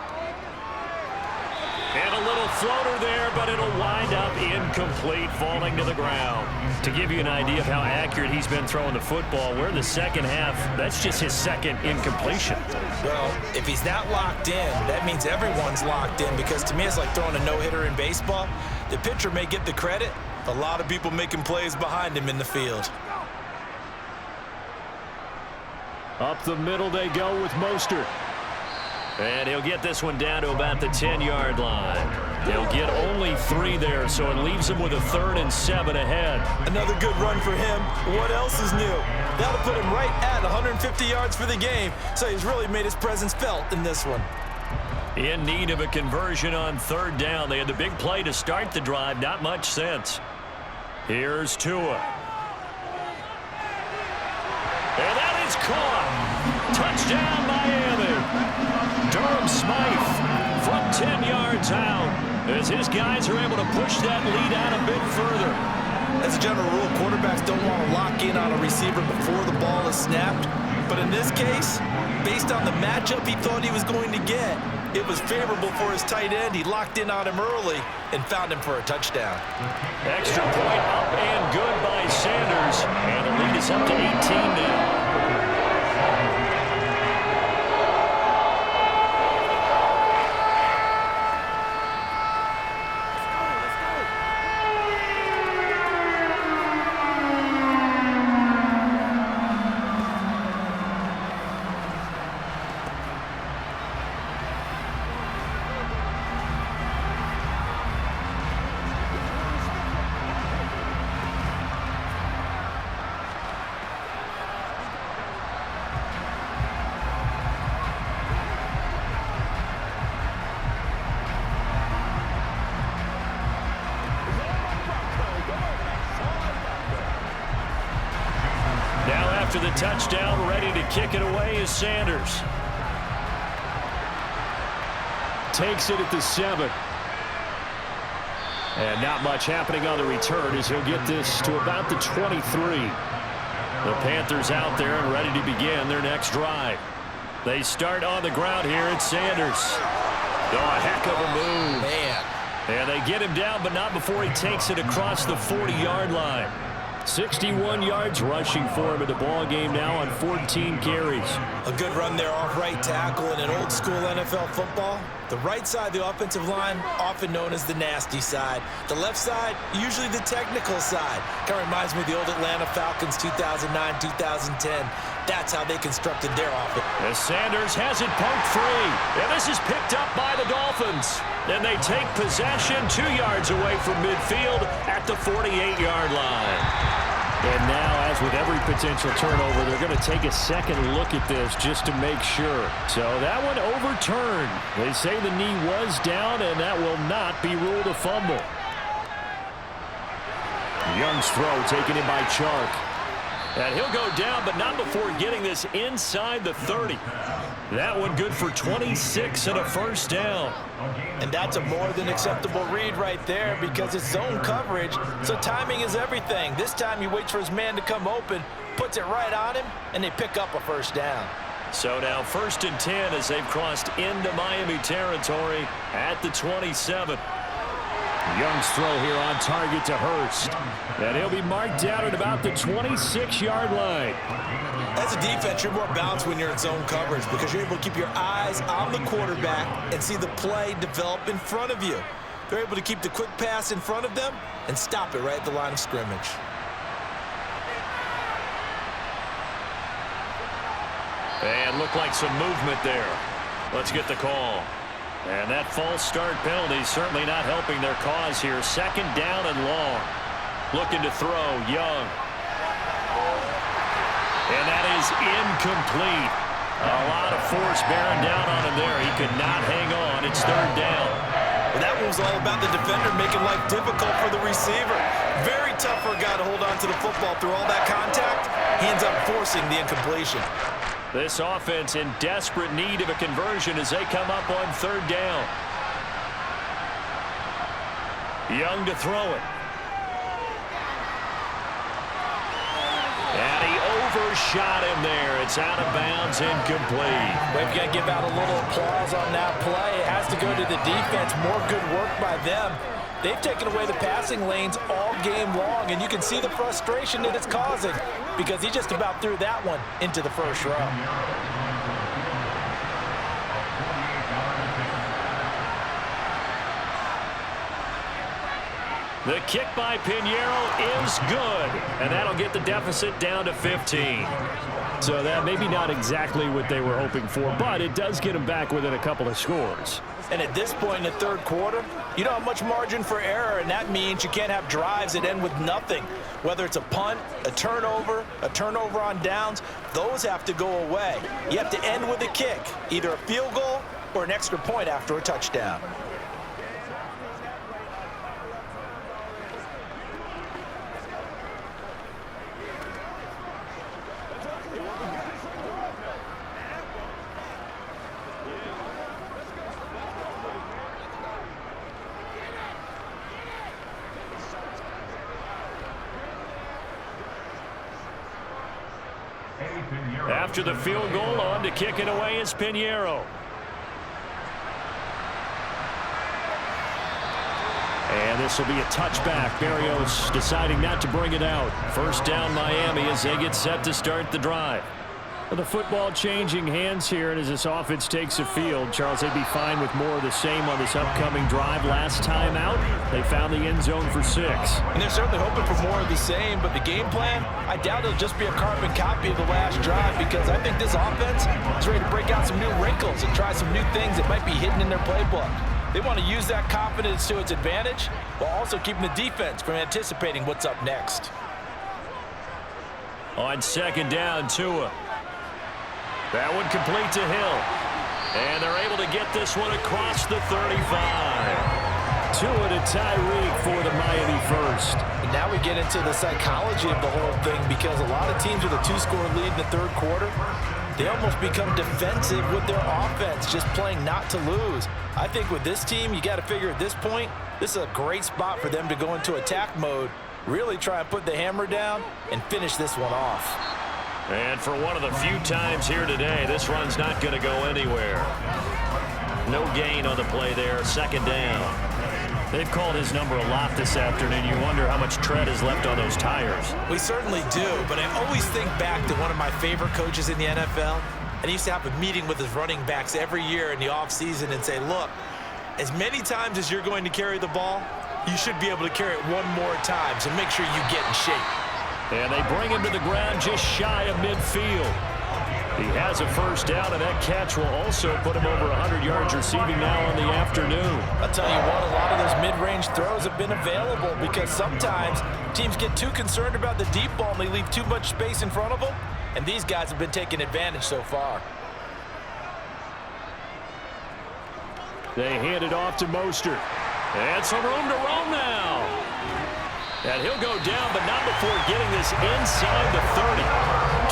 And a little floater there, but it'll wind up incomplete, falling to the ground. To give you an idea of how accurate he's been throwing the football, we're in the second half. That's just his second incompletion. Well, if he's not locked in, that means everyone's locked in, because to me it's like throwing a no-hitter in baseball. The pitcher may get the credit, a lot of people making plays behind him in the field. Up the middle they go with Mostert. And he'll get this one down to about the 10-yard line. They'll get only 3 there, so it leaves him with a 3rd and 7 ahead. Another good run for him. What else is new? That'll put him right at 150 yards for the game, so he's really made his presence felt in this one. In need of a conversion on 3rd down. They had the big play to start the drive. Not much sense. Here's Tua. And that is caught. Touchdown, Miami. Durham Smythe from 10 yards out as his guys are able to push that lead out a bit further. As a general rule, quarterbacks don't want to lock in on a receiver before the ball is snapped. But in this case, based on the matchup he thought he was going to get, it was favorable for his tight end. He locked in on him early and found him for a touchdown. Extra point up and good by Sanders. And the lead is up to 18 now. After the touchdown, ready to kick it away is Sanders. Takes it at the 7. And not much happening on the return as he'll get this to about the 23. The Panthers out there and ready to begin their next drive. They start on the ground here. It's Sanders. Oh, a heck of a move. Man. And they get him down, but not before he takes it across the 40-yard line. 61 yards rushing for him in the ball game now on 14 carries. A good run there off right tackle in an old school NFL football. The right side of the offensive line, often known as the nasty side. The left side, usually the technical side. Kind of reminds me of the old Atlanta Falcons 2009, 2010. That's how they constructed their offense. As Sanders has it poked free. And this is picked up by the Dolphins. And they take possession 2 yards away from midfield at the 48-yard line. And now, as with every potential turnover, they're going to take a second look at this just to make sure. So that one overturned. They say the knee was down, and that will not be ruled a fumble. Young's throw taken in by Chark. And he'll go down, but not before getting this inside the 30. That one good for 26 and a first down. And that's a more than acceptable read right there because it's zone coverage, so timing is everything. This time he waits for his man to come open, puts it right on him, and they pick up a first down. So now 1st and 10 as they've crossed into Miami territory at the 27. Young's throw here on target to Hurst. And he'll be marked down at about the 26-yard line. As a defense, you're more balanced when you're in zone coverage because you're able to keep your eyes on the quarterback and see the play develop in front of you. They're able to keep the quick pass in front of them and stop it right at the line of scrimmage. And looked like some movement there. Let's get the call. And that false start penalty certainly not helping their cause here. 2nd down and long. Looking to throw, Young. And that is incomplete. A lot of force bearing down on him there. He could not hang on. It's third down. Well, that one was all about the defender making life difficult for the receiver. Very tough for a guy to hold on to the football through all that contact. He ends up forcing the incompletion. This offense in desperate need of a conversion as they come up on third down. Young to throw it. And he overshot him there. It's out of bounds, incomplete. We've got to give out a little applause on that play. It has to go to the defense. More good work by them. They've taken away the passing lanes all game long, and you can see the frustration that it's causing because he just about threw that one into the first row. The kick by Pinheiro is good, and that'll get the deficit down to 15. So that maybe not exactly what they were hoping for, but it does get them back within a couple of scores. And at this point in the third quarter, you don't have much margin for error, and that means you can't have drives that end with nothing. Whether it's a punt, a turnover on downs, those have to go away. You have to end with a kick, either a field goal or an extra point after a touchdown. After the field goal, on to kick it away is Pinheiro. And this will be a touchback. Berrios deciding not to bring it out. First down Miami as they get set to start the drive. The football changing hands here, and as this offense takes the field, Charles, they'd be fine with more of the same on this upcoming drive. Last time out, they found the end zone for 6. And they're certainly hoping for more of the same, but the game plan, I doubt it'll just be a carbon copy of the last drive because I think this offense is ready to break out some new wrinkles and try some new things that might be hidden in their playbook. They want to use that confidence to its advantage while also keeping the defense from anticipating what's up next. On second down, Tua. That one complete to Hill. And they're able to get this one across the 35. Tua to Tyreek for the Miami first. And now we get into the psychology of the whole thing because a lot of teams with a 2-score lead in the third quarter, they almost become defensive with their offense, just playing not to lose. I think with this team, you got to figure at this point, this is a great spot for them to go into attack mode, really try and put the hammer down and finish this one off. And for one of the few times here today, this run's not going to go anywhere. No gain on the play there, second down. They've called his number a lot this afternoon. You wonder how much tread is left on those tires. We certainly do, but I always think back to one of my favorite coaches in the NFL, and he used to have a meeting with his running backs every year in the offseason and say, look, as many times as you're going to carry the ball, you should be able to carry it one more time, so make sure you get in shape. And they bring him to the ground just shy of midfield. He has a first down, and that catch will also put him over 100 yards receiving now on the afternoon. I'll tell you what, a lot of those mid-range throws have been available because sometimes teams get too concerned about the deep ball and they leave too much space in front of them, and these guys have been taking advantage so far. They hand it off to Mostert. And some room to roam now. And he'll go down, but not before getting this inside the 30.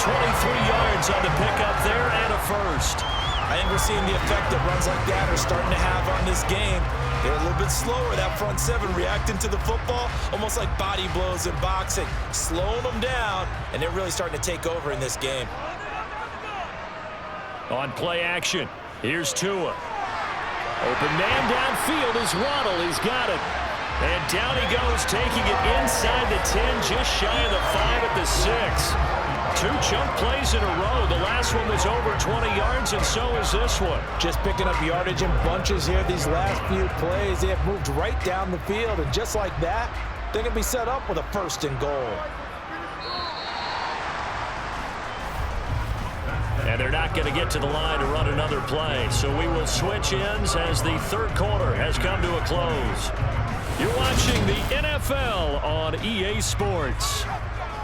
23 yards on the pickup there and a first. I think we're seeing the effect that runs like that are starting to have on this game. They're a little bit slower, that front seven, reacting to the football, almost like body blows in boxing, slowing them down, and they're really starting to take over in this game. On play action, here's Tua. Open man downfield is Waddle. He's got it. And down he goes, taking it inside the 10, just shy of the 5 at the 6. 2 chunk plays in a row. The last one was over 20 yards, and so is this one. Just picking up yardage in bunches here these last few plays. They have moved right down the field, and just like that, they're going to be set up with a first and goal. And they're not going to get to the line to run another play. So we will switch ends as the third quarter has come to a close. You're watching the NFL on EA Sports.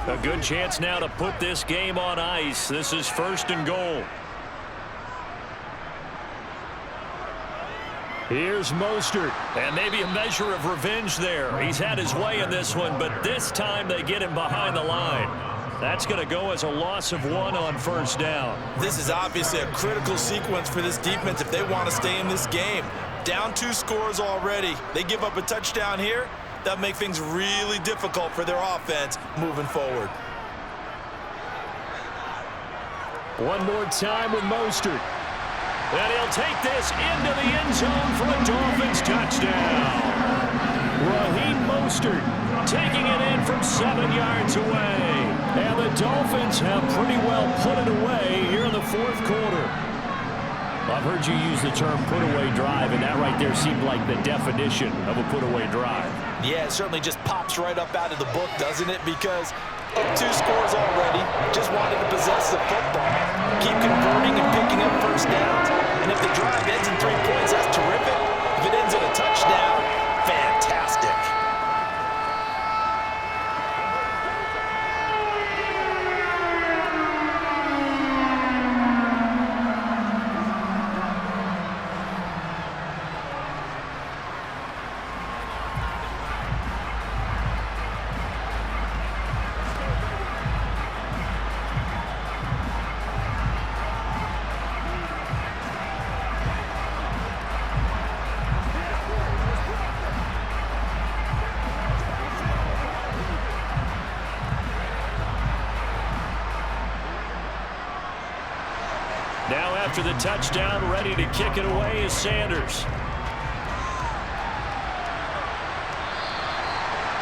A good chance now to put this game on ice. This is 1st and goal. Here's Mostert, and maybe a measure of revenge there. He's had his way in this one, but this time they get him behind the line. That's going to go as a loss of 1 on 1st down. This is obviously a critical sequence for this defense if they want to stay in this game. Down 2 scores already. They give up a touchdown here. That'll make things really difficult for their offense moving forward. One more time with Mostert. And he'll take this into the end zone for a Dolphins touchdown. Raheem Mostert taking it in from 7 yards away. And the Dolphins have pretty well put it away here in the 4th quarter. I've heard you use the term put-away drive, and that right there seemed like the definition of a put-away drive. Yeah, it certainly just pops right up out of the book, doesn't it? Because up 2 scores already, just wanted to possess the football. Keep converting and picking up 1st downs. And if the drive ends in 3 points, that's terrific. If it ends in a touchdown, fantastic. Now after the touchdown, ready to kick it away is Sanders.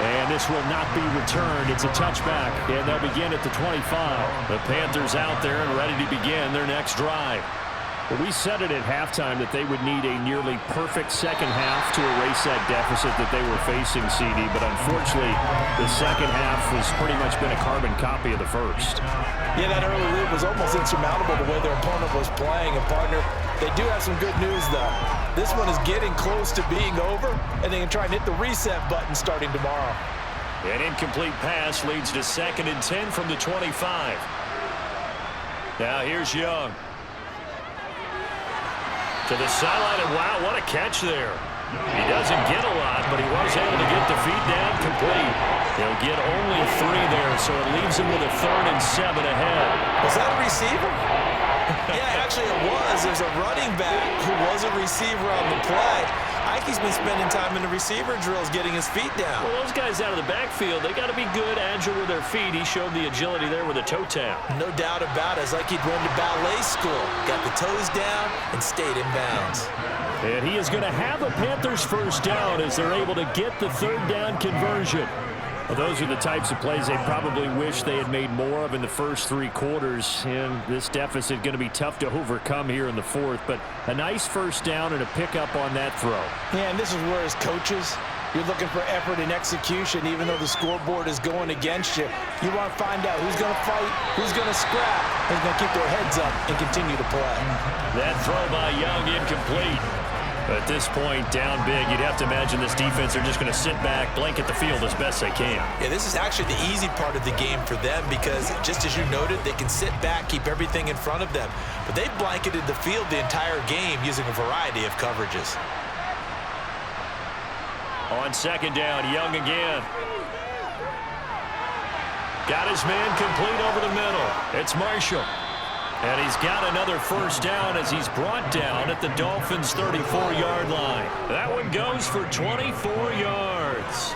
And this will not be returned. It's a touchback, and they'll begin at the 25. The Panthers out there and ready to begin their next drive. Well, we said it at halftime that they would need a nearly perfect second half to erase that deficit that they were facing, CD. But unfortunately, the second half has pretty much been a carbon copy of the first. Yeah, that early lead was almost insurmountable the way their opponent was playing. And, partner, they do have some good news, though. This one is getting close to being over, and they can try and hit the reset button starting tomorrow. An incomplete pass leads to 2nd and 10 from the 25. Now here's Young. To the sideline, and wow, what a catch there. He doesn't get a lot, but he was able to get the feed down complete. He'll get only 3 there, so it leaves him with a 3rd and 7 ahead. Was that a receiver? Yeah, actually it was. There's a running back who was a receiver on the play. Ike's been spending time in the receiver drills getting his feet down. Well, those guys out of the backfield, they got to be good, agile with their feet. He showed the agility there with a toe tap. No doubt about it. It's like he'd went to ballet school. Got the toes down and stayed in bounds. And he is going to have a Panthers 1st down as they're able to get the 3rd down conversion. Well, those are the types of plays they probably wish they had made more of in the first 3 quarters. And this deficit going to be tough to overcome here in the 4th. But a nice 1st down and a pickup on that throw. Yeah, and this is where as coaches, you're looking for effort and execution. Even though the scoreboard is going against you, you want to find out who's going to fight, who's going to scrap, who's going to keep their heads up and continue to play. That throw by Young incomplete. At this point, down big, you'd have to imagine this defense are just going to sit back, blanket the field as best they can. Yeah, this is actually the easy part of the game for them because, just as you noted, they can sit back, keep everything in front of them. But they've blanketed the field the entire game using a variety of coverages. On 2nd down, Young again. Got his man complete over the middle. It's Marshall. And he's got another 1st down as he's brought down at the Dolphins' 34-yard line. That one goes for 24 yards.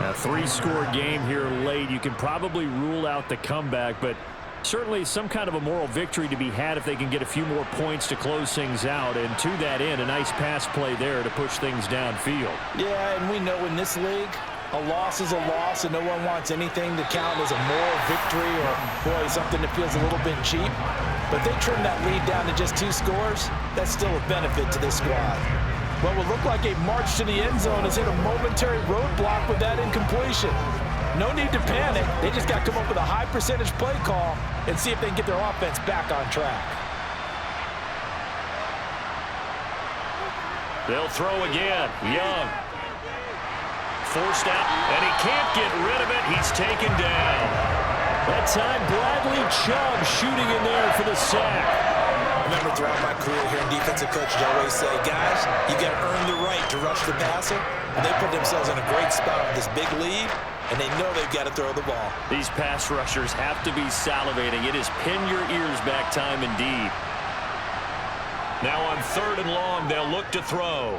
A 3-score game here late. You can probably rule out the comeback, but certainly some kind of a moral victory to be had if they can get a few more points to close things out. And to that end, a nice pass play there to push things downfield. Yeah, and we know in this league, a loss is a loss, and no one wants anything to count as a moral victory or, boy, something that feels a little bit cheap. But they trim that lead down to just 2 scores. That's still a benefit to this squad. What will look like a march to the end zone has hit a momentary roadblock with that incompletion. No need to panic. They just got to come up with a high-percentage play call and see if they can get their offense back on track. They'll throw again. Young. forced out, and he can't get rid of it. He's taken down. That time, Bradley Chubb shooting in there for the sack. I remember throughout my career here in defensive coaches always say, guys, you got to earn the right to rush the passer. And they put themselves in a great spot with this big lead, and they know they've got to throw the ball. These pass rushers have to be salivating. It is pin your ears back time indeed. Now on 3rd and long, they'll look to throw.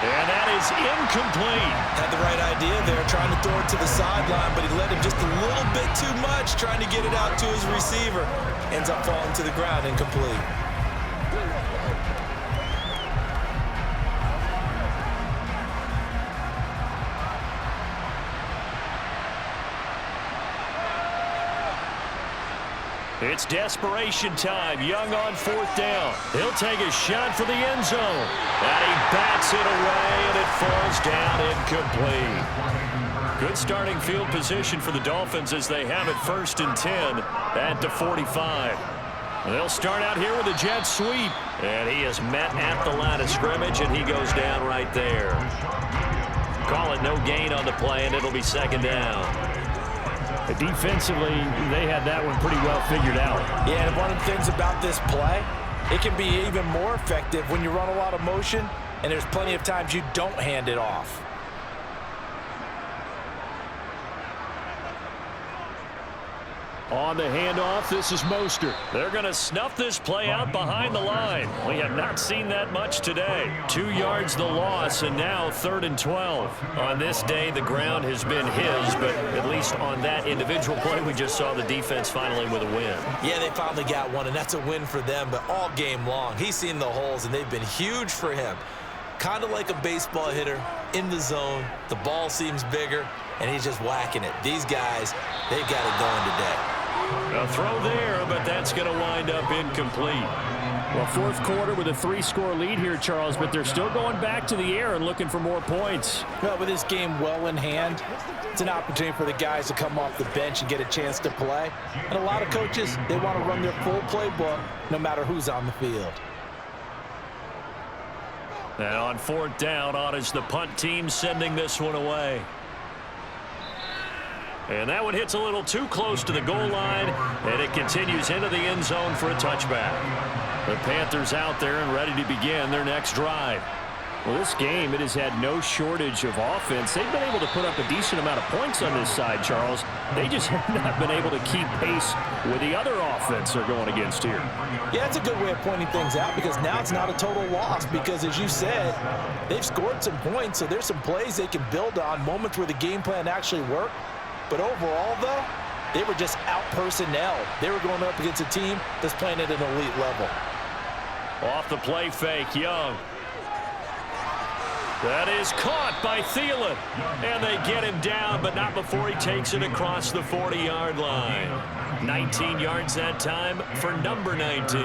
And that is incomplete. Had the right idea there, trying to throw it to the sideline, but he let him just a little bit too much, trying to get it out to his receiver. Ends up falling to the ground, incomplete. It's desperation time. Young on 4th down. He'll take a shot for the end zone. And he bats it away, and it falls down incomplete. Good starting field position for the Dolphins as they have it 1st and 10 at the 45. They'll start out here with a jet sweep. And he is met at the line of scrimmage, and he goes down right there. Call it no gain on the play, and it'll be 2nd down. Defensively, they had that one pretty well figured out. Yeah, and one of the things about this play, it can be even more effective when you run a lot of motion, and there's plenty of times you don't hand it off. On the handoff, this is Mostert. They're going to snuff this play out behind the line. We have not seen that much today. 2 yards the loss, and now 3rd and 12. On this day, the ground has been his, but at least on that individual play, we just saw the defense finally with a win. Yeah, they finally got one, and that's a win for them, but all game long, he's seen the holes, and they've been huge for him. Kind of like a baseball hitter in the zone. The ball seems bigger, and he's just whacking it. These guys, they've got it going today. A throw there, but that's going to wind up incomplete. Well, 4th quarter with a 3-score lead here, Charles, but they're still going back to the air and looking for more points. Well, with this game well in hand, it's an opportunity for the guys to come off the bench and get a chance to play. And a lot of coaches, they want to run their full playbook no matter who's on the field. And on 4th down, on is the punt team sending this one away. And that one hits a little too close to the goal line, and it continues into the end zone for a touchback. The Panthers out there and ready to begin their next drive. Well, this game, it has had no shortage of offense. They've been able to put up a decent amount of points on this side, Charles. They just have not been able to keep pace with the other offense they're going against here. Yeah, it's a good way of pointing things out because now it's not a total loss because, as you said, they've scored some points, so there's some plays they can build on, moments where the game plan actually worked. But overall, though, they were just out-personnel. They were going up against a team that's playing at an elite level. Off the play fake, Young. That is caught by Thielen. And they get him down, but not before he takes it across the 40-yard line. 19 yards that time for number 19.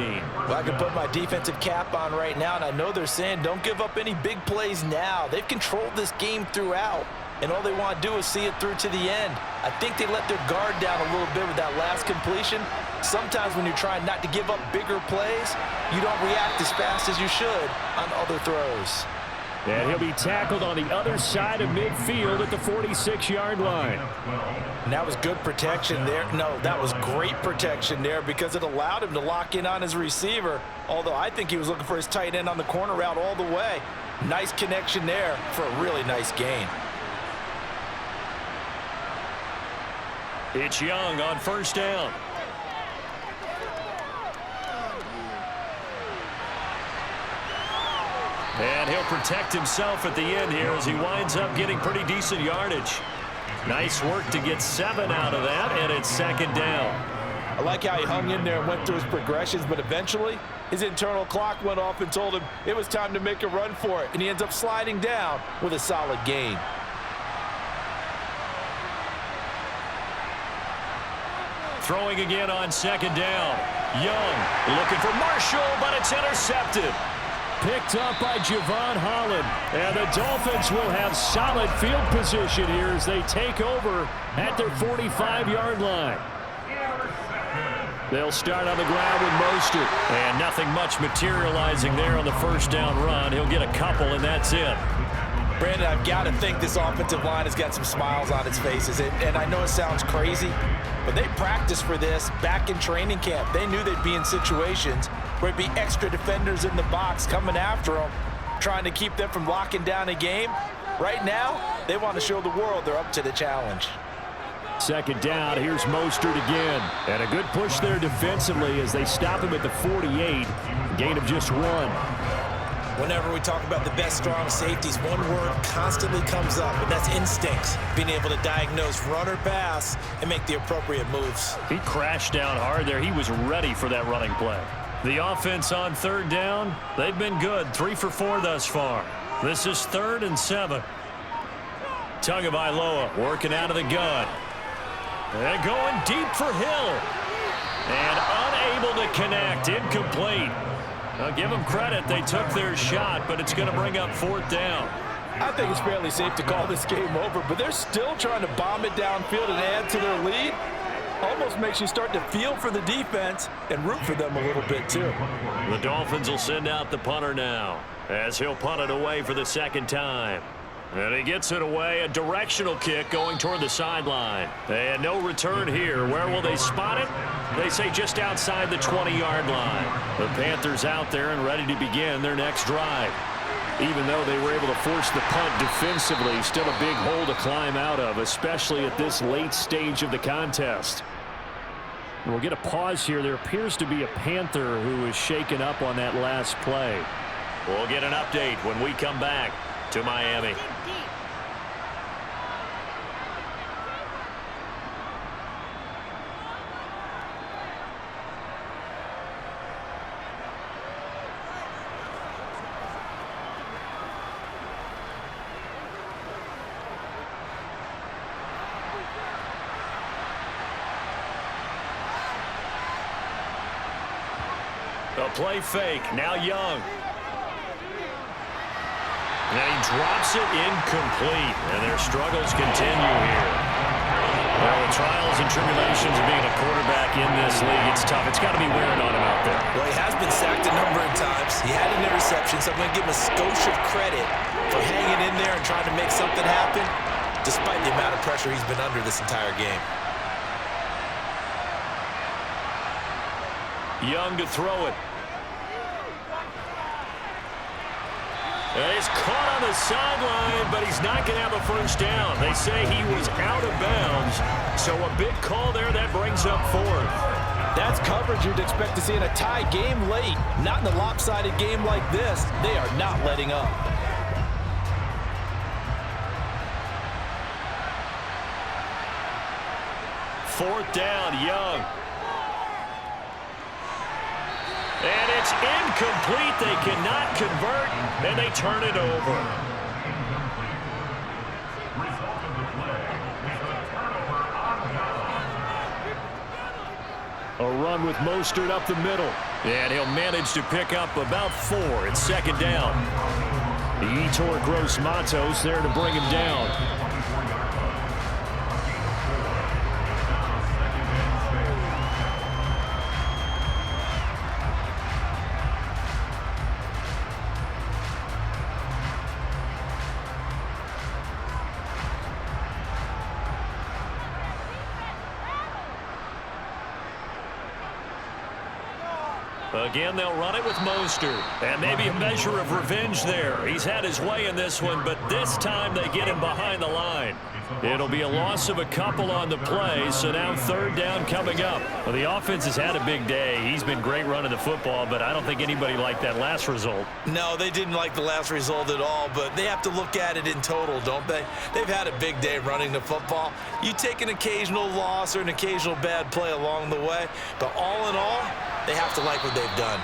Well, I can put my defensive cap on right now, and I know they're saying don't give up any big plays now. They've controlled this game throughout. And all they want to do is see it through to the end. I think they let their guard down a little bit with that last completion. Sometimes when you're trying not to give up bigger plays, you don't react as fast as you should on other throws. And he'll be tackled on the other side of midfield at the 46-yard line. And that was good protection there. No, that was great protection there because it allowed him to lock in on his receiver, although I think he was looking for his tight end on the corner route all the way. Nice connection there for a really nice gain. It's Young on 1st down. And he'll protect himself at the end here as he winds up getting pretty decent yardage. Nice work to get 7 out of that, and it's 2nd down. I like how he hung in there and went through his progressions, but eventually his internal clock went off and told him it was time to make a run for it, and he ends up sliding down with a solid gain. Throwing again on 2nd down. Young looking for Marshall, but it's intercepted. Picked up by Javon Holland. And the Dolphins will have solid field position here as they take over at their 45-yard line. They'll start on the ground with Mostert. And nothing much materializing there on the 1st down run. He'll get a couple, and that's it. Brandon, I've got to think this offensive line has got some smiles on its faces. And I know it sounds crazy, but they practiced for this back in training camp. They knew they'd be in situations where it'd be extra defenders in the box coming after them, trying to keep them from locking down a game. Right now, they want to show the world they're up to the challenge. Second down, here's Mostert again. And a good push there defensively as they stop him at the 48. Gain of just 1. Whenever we talk about the best strong safeties, one word constantly comes up, and that's instincts. Being able to diagnose run or pass and make the appropriate moves. He crashed down hard there. He was ready for that running play. The offense on third down, they've been good. 3 for 4 thus far. This is 3rd and 7. Tagovailoa working out of the gun. And going deep for Hill. And unable to connect. Incomplete. I'll give them credit. They took their shot, but it's going to bring up 4th down. I think it's fairly safe to call this game over, but they're still trying to bomb it downfield and add to their lead. Almost makes you start to feel for the defense and root for them a little bit, too. The Dolphins will send out the punter now as he'll punt it away for the 2nd time. And he gets it away, a directional kick going toward the sideline. And no return here. Where will they spot it? They say just outside the 20-yard line. The Panthers out there and ready to begin their next drive. Even though they were able to force the punt defensively, still a big hole to climb out of, especially at this late stage of the contest. We'll get a pause here. There appears to be a Panther who is shaken up on that last play. We'll get an update when we come back to Miami. A play fake, now Young. And he drops it incomplete, and their struggles continue here. Well, the trials and tribulations of being a quarterback in this league, it's tough. It's got to be wearing on him out there. Well, he has been sacked a number of times. He had an interception, so I'm going to give him a skosh of credit for hanging in there and trying to make something happen, despite the amount of pressure he's been under this entire game. Young to throw it. And he's caught on the sideline, but he's not going to have a first down. They say he was out of bounds, so a big call there that brings up 4th. That's coverage you'd expect to see in a tie game late. Not in a lopsided game like this. They are not letting up. Fourth down, Young. And it's incomplete. They cannot convert, and they turn it over. A run with Mostert up the middle. And he'll manage to pick up about 4. It's 2nd down. Yetur Gross-Matos there to bring him down. Again, they'll run it with Mostert. And maybe a measure of revenge there. He's had his way in this one, but this time they get him behind the line. It'll be a loss of a couple on the play, so now 3rd down coming up. Well, the offense has had a big day. He's been great running the football, but I don't think anybody liked that last result. No, they didn't like the last result at all, but they have to look at it in total, don't they? They've had a big day running the football. You take an occasional loss or an occasional bad play along the way, but all in all, they have to like what they've done.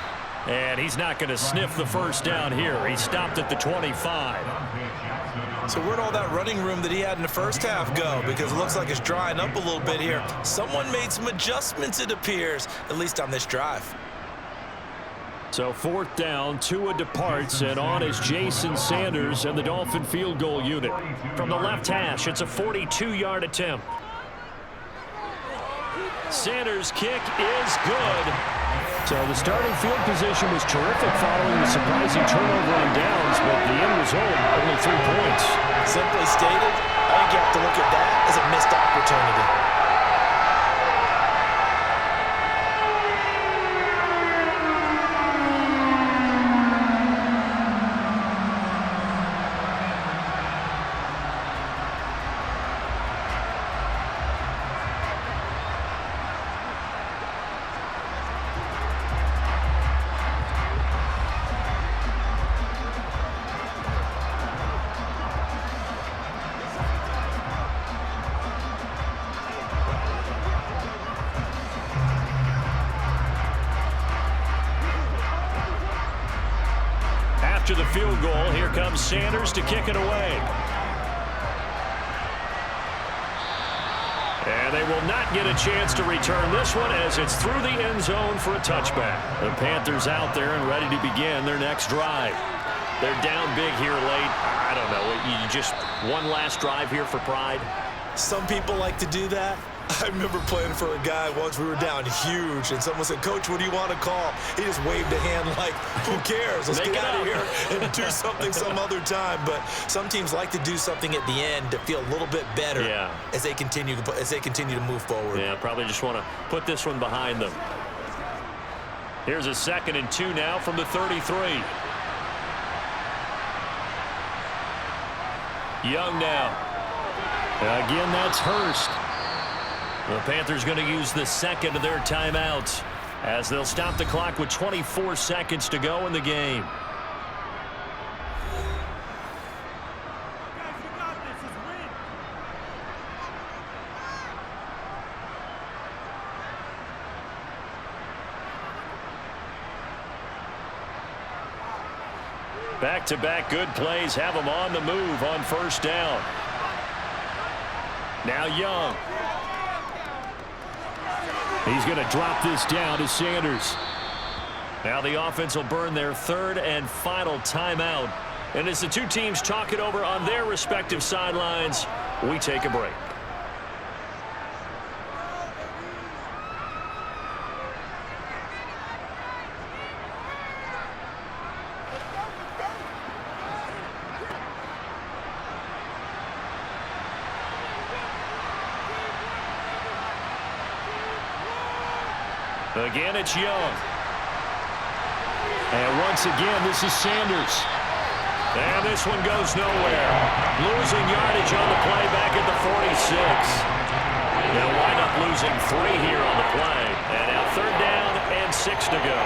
And he's not going to sniff the first down here. He stopped at the 25. So where'd all that running room that he had in the first half go? Because it looks like it's drying up a little bit here. Someone made some adjustments, it appears, at least on this drive. So 4th down, Tua departs, and on is Jason Sanders and the Dolphin field goal unit. From the left hash, it's a 42-yard attempt. Sanders' kick is good. So the starting field position was terrific following the surprising turnover on downs, but the end result, only 3 points. Simply stated, I think you have to look at that as a missed opportunity. After the field goal, here comes Sanders to kick it away. And they will not get a chance to return this one as it's through the end zone for a touchback. The Panthers out there and ready to begin their next drive. They're down big here late. I don't know. You just one last drive here for pride. Some people like to do that. I remember playing for a guy once. We were down huge, and someone said, "Coach, what do you want to call?" He just waved a hand like, who cares? Let's get out of here and do something some other time. But some teams like to do something at the end to feel a little bit better as they continue to move forward. Yeah, probably just want to put this one behind them. Here's a 2nd and 2 now from the 33. Young now. Again, that's Hurst. The Panthers going to use the 2nd of their timeouts as they'll stop the clock with 24 seconds to go in the game. Back-to-back good plays have them on the move on 1st down. Now Young. He's going to drop this down to Sanders. Now the offense will burn their 3rd and final timeout. And as the two teams talk it over on their respective sidelines, we take a break. Again, it's Young. And once again, this is Sanders. And this one goes nowhere. Losing yardage on the play back at the 46. They'll wind up losing 3 here on the play. And now 3rd down and 6 to go.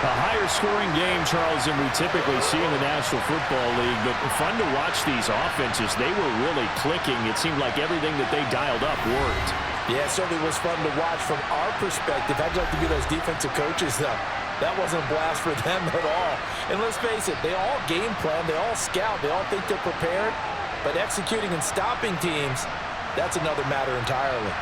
A higher scoring game, Charles, than we typically see in the National Football League. But fun to watch these offenses. They were really clicking. It seemed like everything that they dialed up worked. Yeah, it certainly was fun to watch from our perspective. I'd like to be those defensive coaches, though. That wasn't a blast for them at all. And let's face it, they all game plan, they all scout, they all think they're prepared. But executing and stopping teams, that's another matter entirely.